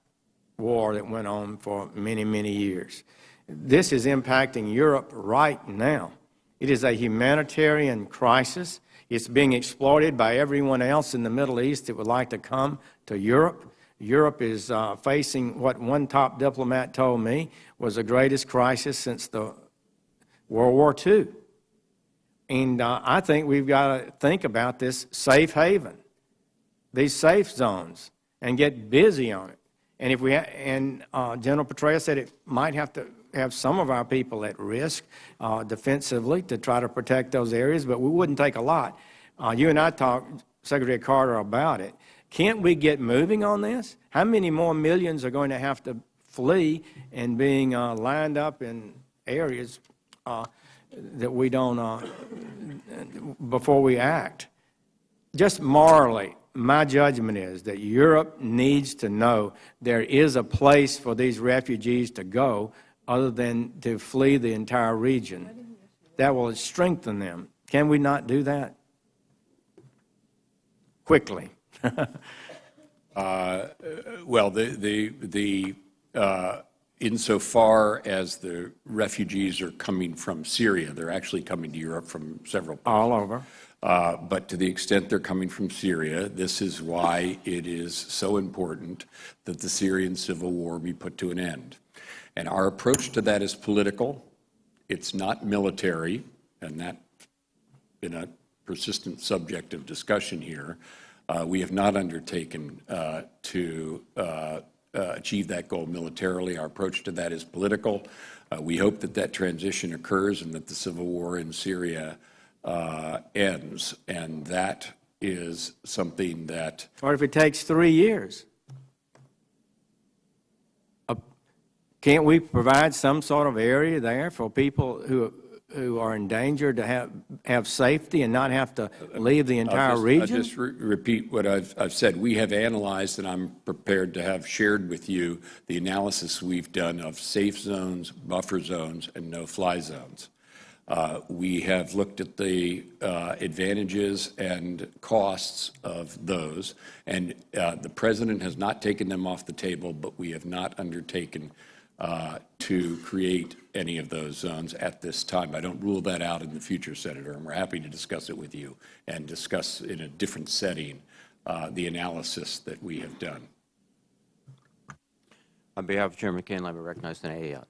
war that went on for many, many years. This is impacting Europe right now. It is a humanitarian crisis. It's being exploited by everyone else in the Middle East that would like to come to Europe. Europe is facing what one top diplomat told me was the greatest crisis since the World War II. And I think we've got to think about this safe haven, these safe zones, and get busy on it. And if we General Petraeus said it might have to have some of our people at risk defensively to try to protect those areas, but we wouldn't take a lot. You and I talked, Secretary Carter, about it. Can't we get moving on this? How many more millions are going to have to flee and being lined up in areas that we don't, before we act? Just morally, my judgment is that Europe needs to know there is a place for these refugees to go other than to flee the entire region. That will strengthen them. Can we not do that? Quickly. Well, insofar as the refugees are coming from Syria, they're actually coming to Europe from several places. All over. But to the extent they're coming from Syria, this is why it is so important that the Syrian civil war be put to an end. And our approach to that is political. It's not military, and that's been a persistent subject of discussion here. We have not undertaken to achieve that goal militarily. Our approach to that is political. We hope that that transition occurs and that the civil war in Syria ends, and that is something that... Or if it takes 3 years? Can't we provide some sort of area there for people who are in danger to have safety and not have to leave the entire region? I'll just repeat what I've said. We have analyzed, and I'm prepared to have shared with you the analysis we've done of safe zones, buffer zones, and no-fly zones. We have looked at the advantages and costs of those, and the President has not taken them off the table, but we have not undertaken to create any of those zones at this time. I don't rule that out in the future, Senator, and we're happy to discuss it with you and discuss in a different setting the analysis that we have done. On behalf of Chairman McCain, let me recognize Senator Ayotte.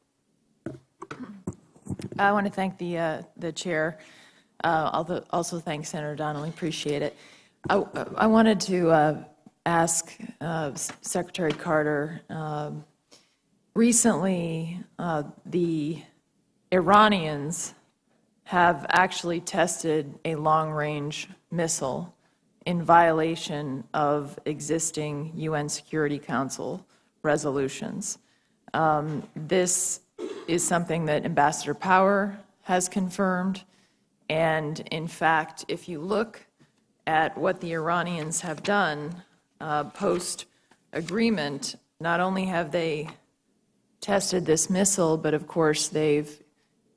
I want to thank the chair. Also thank Senator Donnelly. Appreciate it. I wanted to ask Secretary Carter. Recently, the Iranians have actually tested a long-range missile in violation of existing UN Security Council resolutions. This is something that Ambassador Power has confirmed, and in fact, if you look at what the Iranians have done post-agreement, not only have they tested this missile, but of course they've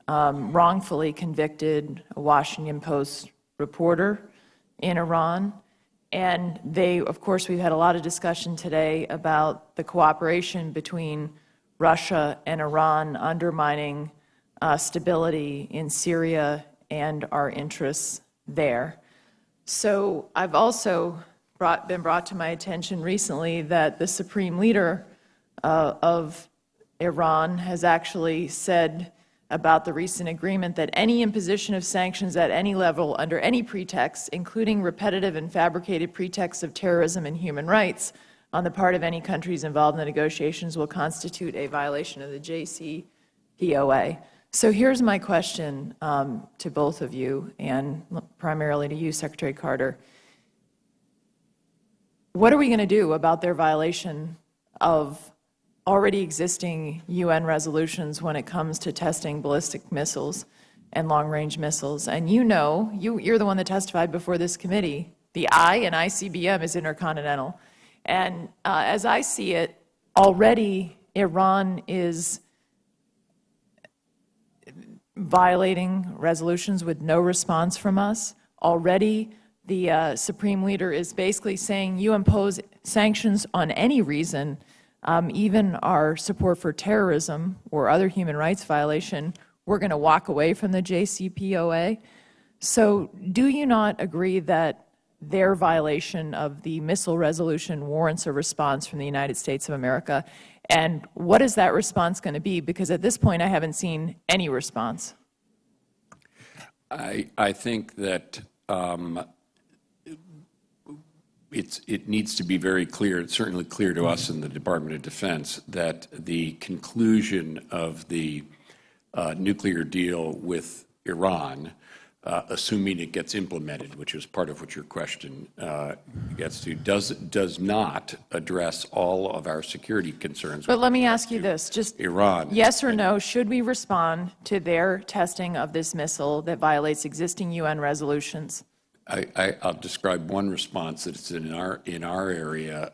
wrongfully convicted a Washington Post reporter in Iran. And they, of course, we've had a lot of discussion today about the cooperation between Russia and Iran undermining stability in Syria and our interests there. So I've also been brought to my attention recently that the Supreme Leader of Iran has actually said about the recent agreement that any imposition of sanctions at any level under any pretext, including repetitive and fabricated pretexts of terrorism and human rights on the part of any countries involved in the negotiations, will constitute a violation of the JCPOA. So here's my question to both of you, and primarily to you, Secretary Carter. What are we going to do about their violation of already existing UN resolutions when it comes to testing ballistic missiles and long-range missiles? And you know, you're the one that testified before this committee. The I in ICBM is intercontinental. And as I see it, already Iran is violating resolutions with no response from us. Already the Supreme Leader is basically saying you impose sanctions on any reason, even our support for terrorism or other human rights violation, we're going to walk away from the JCPOA. So do you not agree that their violation of the missile resolution warrants a response from the United States of America? And what is that response going to be? Because at this point, I haven't seen any response. I think that it needs to be very clear, it's certainly clear to us in the Department of Defense, that the conclusion of the nuclear deal with Iran, assuming it gets implemented, which is part of what your question gets to, does not address all of our security concerns. But let me ask you this, just Iran. Yes or no, should we respond to their testing of this missile that violates existing UN resolutions? I'll describe one response that's in our area,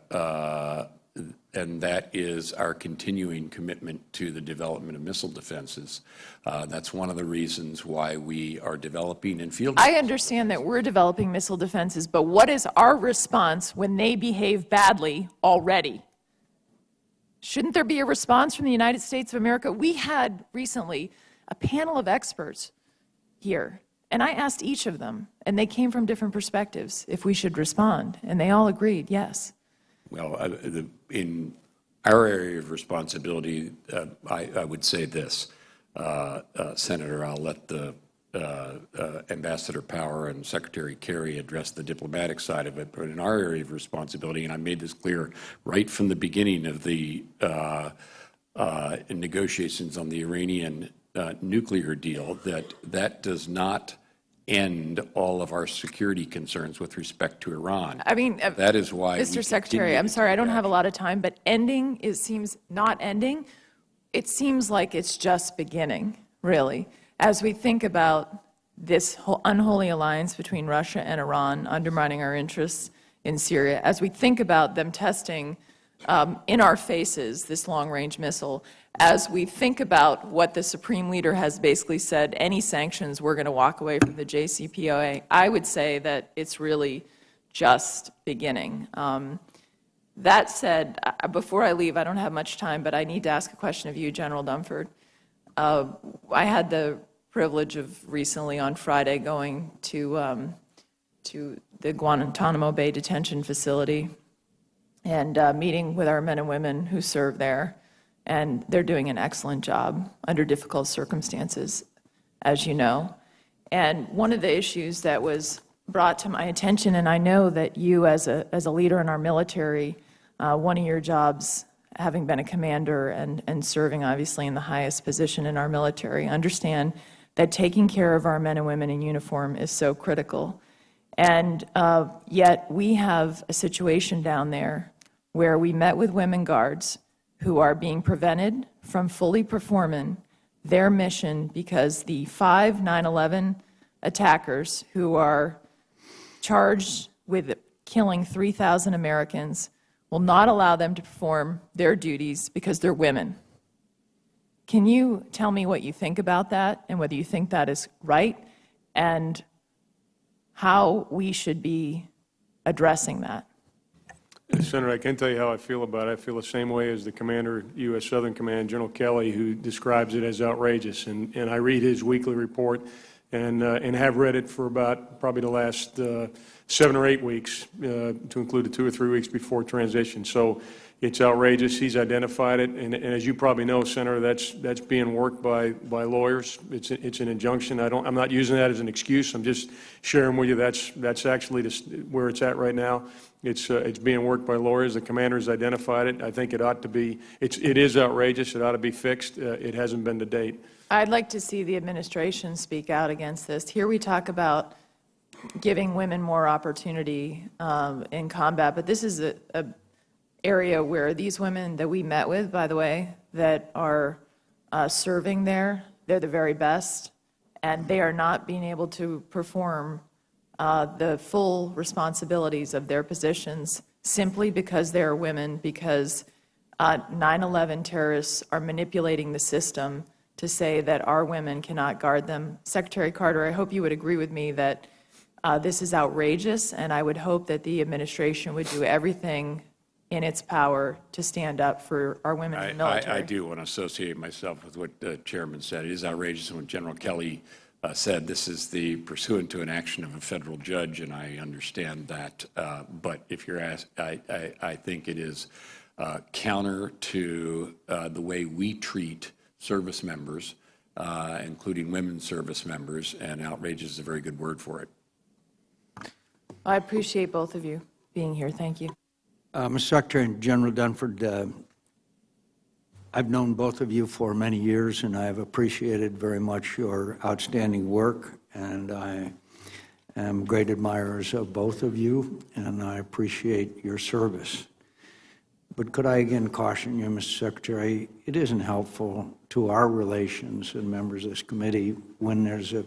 and that is our continuing commitment to the development of missile defenses. That's one of the reasons why we are developing and fielding. I understand that we're developing missile defenses, but what is our response when they behave badly already? Shouldn't there be a response from the United States of America? We had recently a panel of experts here, and I asked each of them, and they came from different perspectives, if we should respond, and they all agreed, yes. Well, in our area of responsibility, I would say this, Senator, I'll let the Ambassador Power and Secretary Kerry address the diplomatic side of it, but in our area of responsibility, and I made this clear right from the beginning of the negotiations on the Iranian nuclear deal, that does not end all of our security concerns with respect to Iran. I mean, that is why, Mr. Secretary, I'm sorry, I don't have a lot of time, but ending, it seems not ending. It seems like it's just beginning, really. As we think about this whole unholy alliance between Russia and Iran undermining our interests in Syria, as we think about them testing in our faces this long-range missile, as we think about what the Supreme Leader has basically said, any sanctions, we're going to walk away from the JCPOA, I would say that it's really just beginning. That said, before I leave, I don't have much time, but I need to ask a question of you, General Dunford. I had the privilege of recently on Friday going to the Guantanamo Bay detention facility and meeting with our men and women who serve there. And they're doing an excellent job under difficult circumstances, as you know. And one of the issues that was brought to my attention, and I know that you, as a leader in our military, one of your jobs, having been a commander and serving obviously in the highest position in our military, understand that taking care of our men and women in uniform is so critical. And yet we have a situation down there where we met with women guards who are being prevented from fully performing their mission because the 5 9/11 attackers who are charged with killing 3,000 Americans will not allow them to perform their duties because they're women. Can you tell me what you think about that and whether you think that is right and how we should be addressing that? Senator, I can tell you how I feel about it. I feel the same way as the commander, U.S. Southern Command, General Kelly, who describes it as outrageous. And I read his weekly report and have read it for about probably the last 7 or 8 weeks, to include the 2 or 3 weeks before transition. So it's outrageous. He's identified it, and as you probably know, Senator, that's being worked by lawyers. It's an injunction. I'm not using that as an excuse. I'm just sharing with you that's actually where it's at right now. It's being worked by lawyers. The commander's identified it. I think it ought to be. It is outrageous. It ought to be fixed. It hasn't been to date. I'd like to see the administration speak out against this. Here we talk about giving women more opportunity in combat, but this is a area where these women that we met with, by the way, that are serving there, they're the very best, and they are not being able to perform the full responsibilities of their positions simply because they are women, because 9/11 terrorists are manipulating the system to say that our women cannot guard them. Secretary Carter, I hope you would agree with me that this is outrageous, and I would hope that the administration would do everything in its power to stand up for our women in the military. I do want to associate myself with what the chairman said. It is outrageous when General Kelly said this is the pursuant to an action of a federal judge, and I understand that. But if you're asked, I think it is counter to the way we treat service members, including women service members, and outrageous is a very good word for it. I appreciate both of you being here. Thank you. Mr. Secretary and General Dunford, I've known both of you for many years, and I have appreciated very much your outstanding work, and I am great admirers of both of you, and I appreciate your service. But could I again caution you, Mr. Secretary, it isn't helpful to our relations and members of this committee when there's a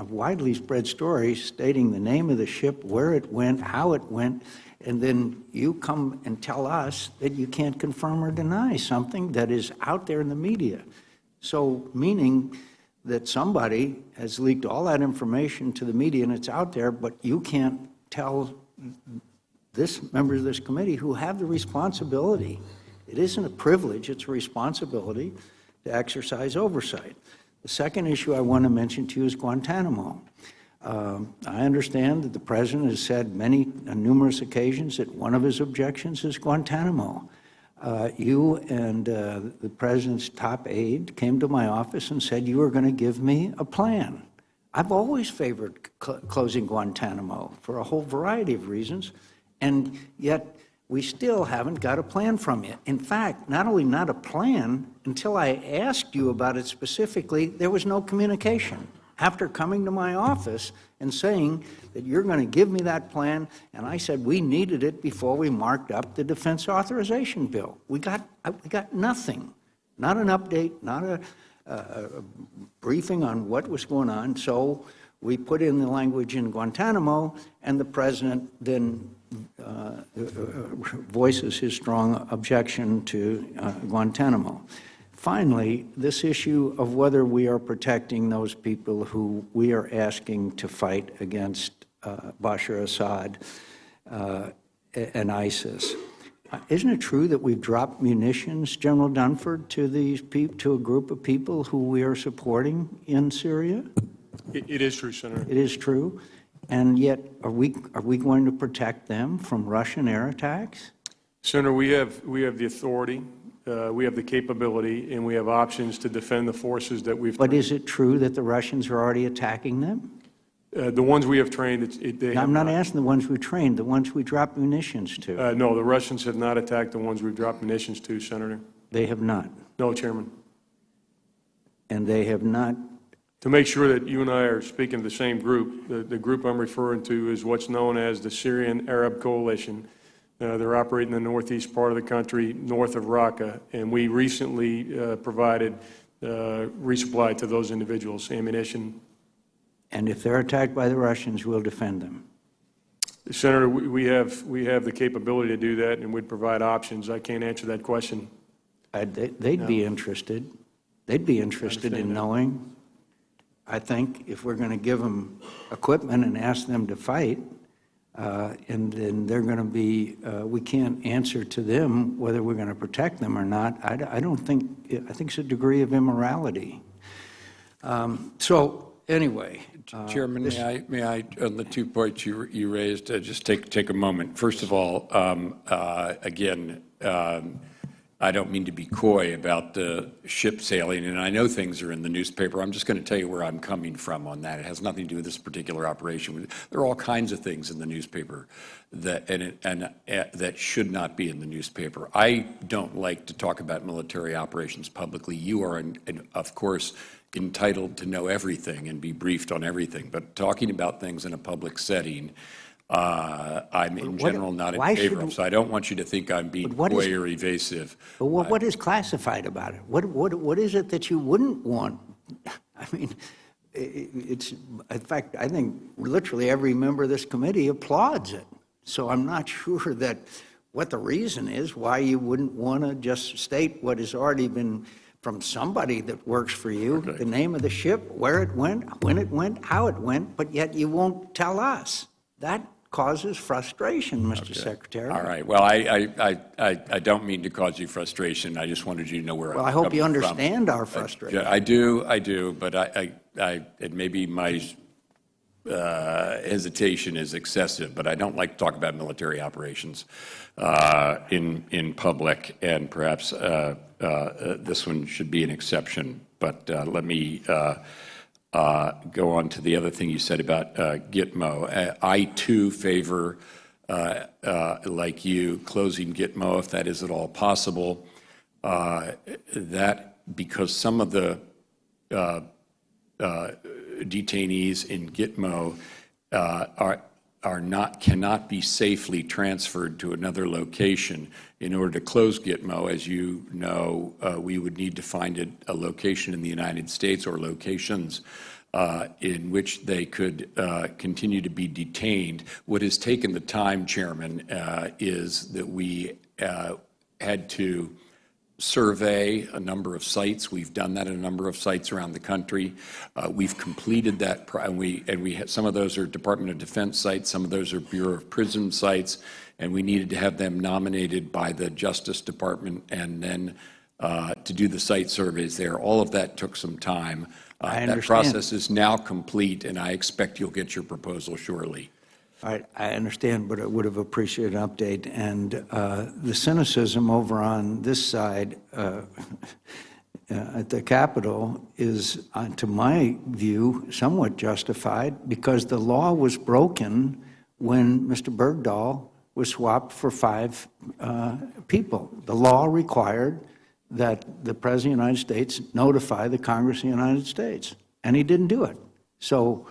widely spread story stating the name of the ship, where it went, how it went, and then you come and tell us that you can't confirm or deny something that is out there in the media. So meaning that somebody has leaked all that information to the media and it's out there, but you can't tell members of this committee who have the responsibility. It isn't a privilege, it's a responsibility to exercise oversight. The second issue I want to mention to you is Guantanamo. I understand that the President has said on numerous occasions that one of his objections is Guantanamo. You and the President's top aide came to my office and said you were going to give me a plan. I've always favored closing Guantanamo for a whole variety of reasons, and yet we still haven't got a plan from you. In fact, not only not a plan, until I asked you about it specifically, there was no communication. After coming to my office and saying that you're going to give me that plan, and I said we needed it before we marked up the defense authorization bill. We got nothing, not an update, not a briefing on what was going on. So we put in the language in Guantanamo, and the President then voices his strong objection to Guantanamo. Finally, this issue of whether we are protecting those people who we are asking to fight against Bashar Assad and ISIS. Isn't it true that we've dropped munitions, General Dunford, to a group of people who we are supporting in Syria? It is true, Senator. It is true. And yet, are we going to protect them from Russian air attacks? Senator, we have the authority, we have the capability, and we have options to defend the forces that we've. But is it true that the Russians are already attacking them? The ones we have trained, they have I'm not asking the ones we trained, the ones we dropped munitions to. No, the Russians have not attacked the ones we've dropped munitions to, Senator. They have not. No, Chairman. And they have not. To make sure that you and I are speaking of the same group, the group I'm referring to is what's known as the Syrian Arab Coalition. They're operating in the northeast part of the country, north of Raqqa, and we recently provided resupply to those individuals, ammunition. And if they're attacked by the Russians, we'll defend them. Senator, we have the capability to do that, and we'd provide options. I can't answer that question. They'd be interested. They'd be interested in knowing. I think if we're going to give them equipment and ask them to fight, and then they're going to be, we can't answer to them whether we're going to protect them or not. I don't think, I think it's a degree of immorality. So anyway. Chairman, may I, on the 2 points you raised, just take a moment. First of all, again, I don't mean to be coy about the ship sailing, and I know things are in the newspaper. I'm just going to tell you where I'm coming from on that. It has nothing to do with this particular operation. There are all kinds of things in the newspaper that that should not be in the newspaper. I don't like to talk about military operations publicly. You are, of course, entitled to know everything and be briefed on everything. But talking about things in a public setting, I'm in general not in favor of, so I don't want you to think I'm being coy or evasive. But what is classified about it? What is it that you wouldn't want? I mean, it's, in fact, I think literally every member of this committee applauds it. So I'm not sure that what the reason is why you wouldn't want to just state what has already been from somebody that works for you, okay, the name of the ship, where it went, when it went, how it went, but yet you won't tell us. That causes frustration, Mr. Secretary. All right. Well, I don't mean to cause you frustration. I just wanted you to know where I'm coming from. Well, I hope you understand our frustration. I do, but it may be my hesitation is excessive, but I don't like to talk about military operations in public, and perhaps this one should be an exception. But let me go on to the other thing you said about Gitmo. I, too, favor, like you, closing Gitmo if that is at all possible. That because some of the detainees in Gitmo cannot be safely transferred to another location. In order to close Gitmo, as you know, we would need to find a location in the United States or locations in which they could continue to be detained. What has taken the time, Chairman, is that we had to survey a number of sites. We've done that at a number of sites around the country. We've completed that, and we had, some of those are Department of Defense sites, some of those are Bureau of Prison sites, and we needed to have them nominated by the Justice Department and then to do the site surveys there. All of that took some time. That process is now complete, and I expect you'll get your proposal shortly. I understand, but I would have appreciated an update. And the cynicism over on this side at the Capitol is, to my view, somewhat justified because the law was broken when Mr. Bergdahl was swapped for 5 people. The law required that the President of the United States notify the Congress of the United States, and he didn't do it. So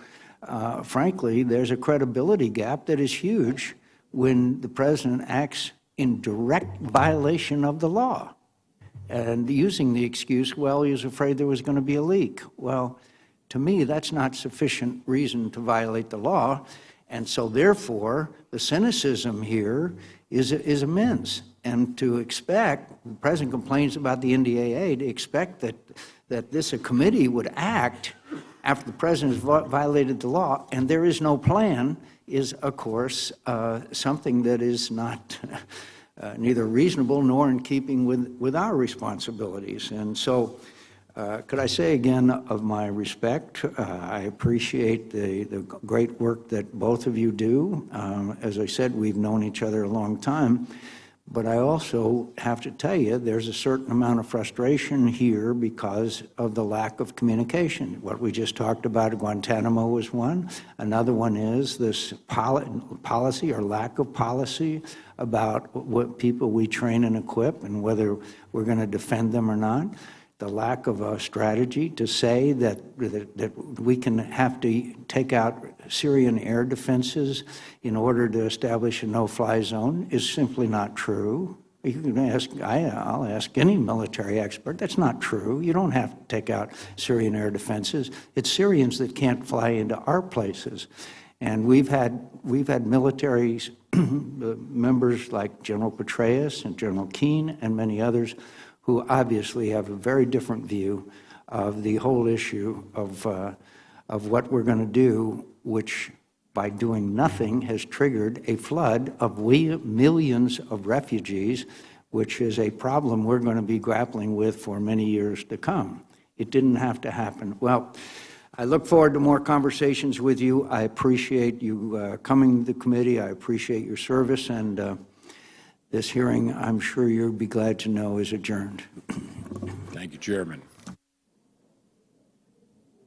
frankly, there's a credibility gap that is huge when the President acts in direct violation of the law and using the excuse, well, he was afraid there was going to be a leak. Well, to me, that's not sufficient reason to violate the law, and so therefore, the cynicism here is immense. And to expect, the President complains about the NDAA, to expect that this committee would act after the President has violated the law, and there is no plan, is, of course, something that is not neither reasonable nor in keeping with our responsibilities. And so, could I say again of my respect, I appreciate the great work that both of you do. As I said, we've known each other a long time. But I also have to tell you, there's a certain amount of frustration here because of the lack of communication. What we just talked about, Guantanamo was one. Another one is this policy or lack of policy about what people we train and equip and whether we're going to defend them or not. The lack of a strategy to say that we can have to take out Syrian air defenses in order to establish a no-fly zone is simply not true. You can ask, I'll ask any military expert, that's not true. You don't have to take out Syrian air defenses. It's Syrians that can't fly into our places. And we've had military members like General Petraeus and General Keane and many others who obviously have a very different view of the whole issue of what we're going to do, which by doing nothing has triggered a flood of millions of refugees, which is a problem we're going to be grappling with for many years to come. It didn't have to happen. Well, I look forward to more conversations with you. I appreciate you coming to the committee. I appreciate your service, and this hearing, I'm sure you'll be glad to know, is adjourned. Thank you, Chairman.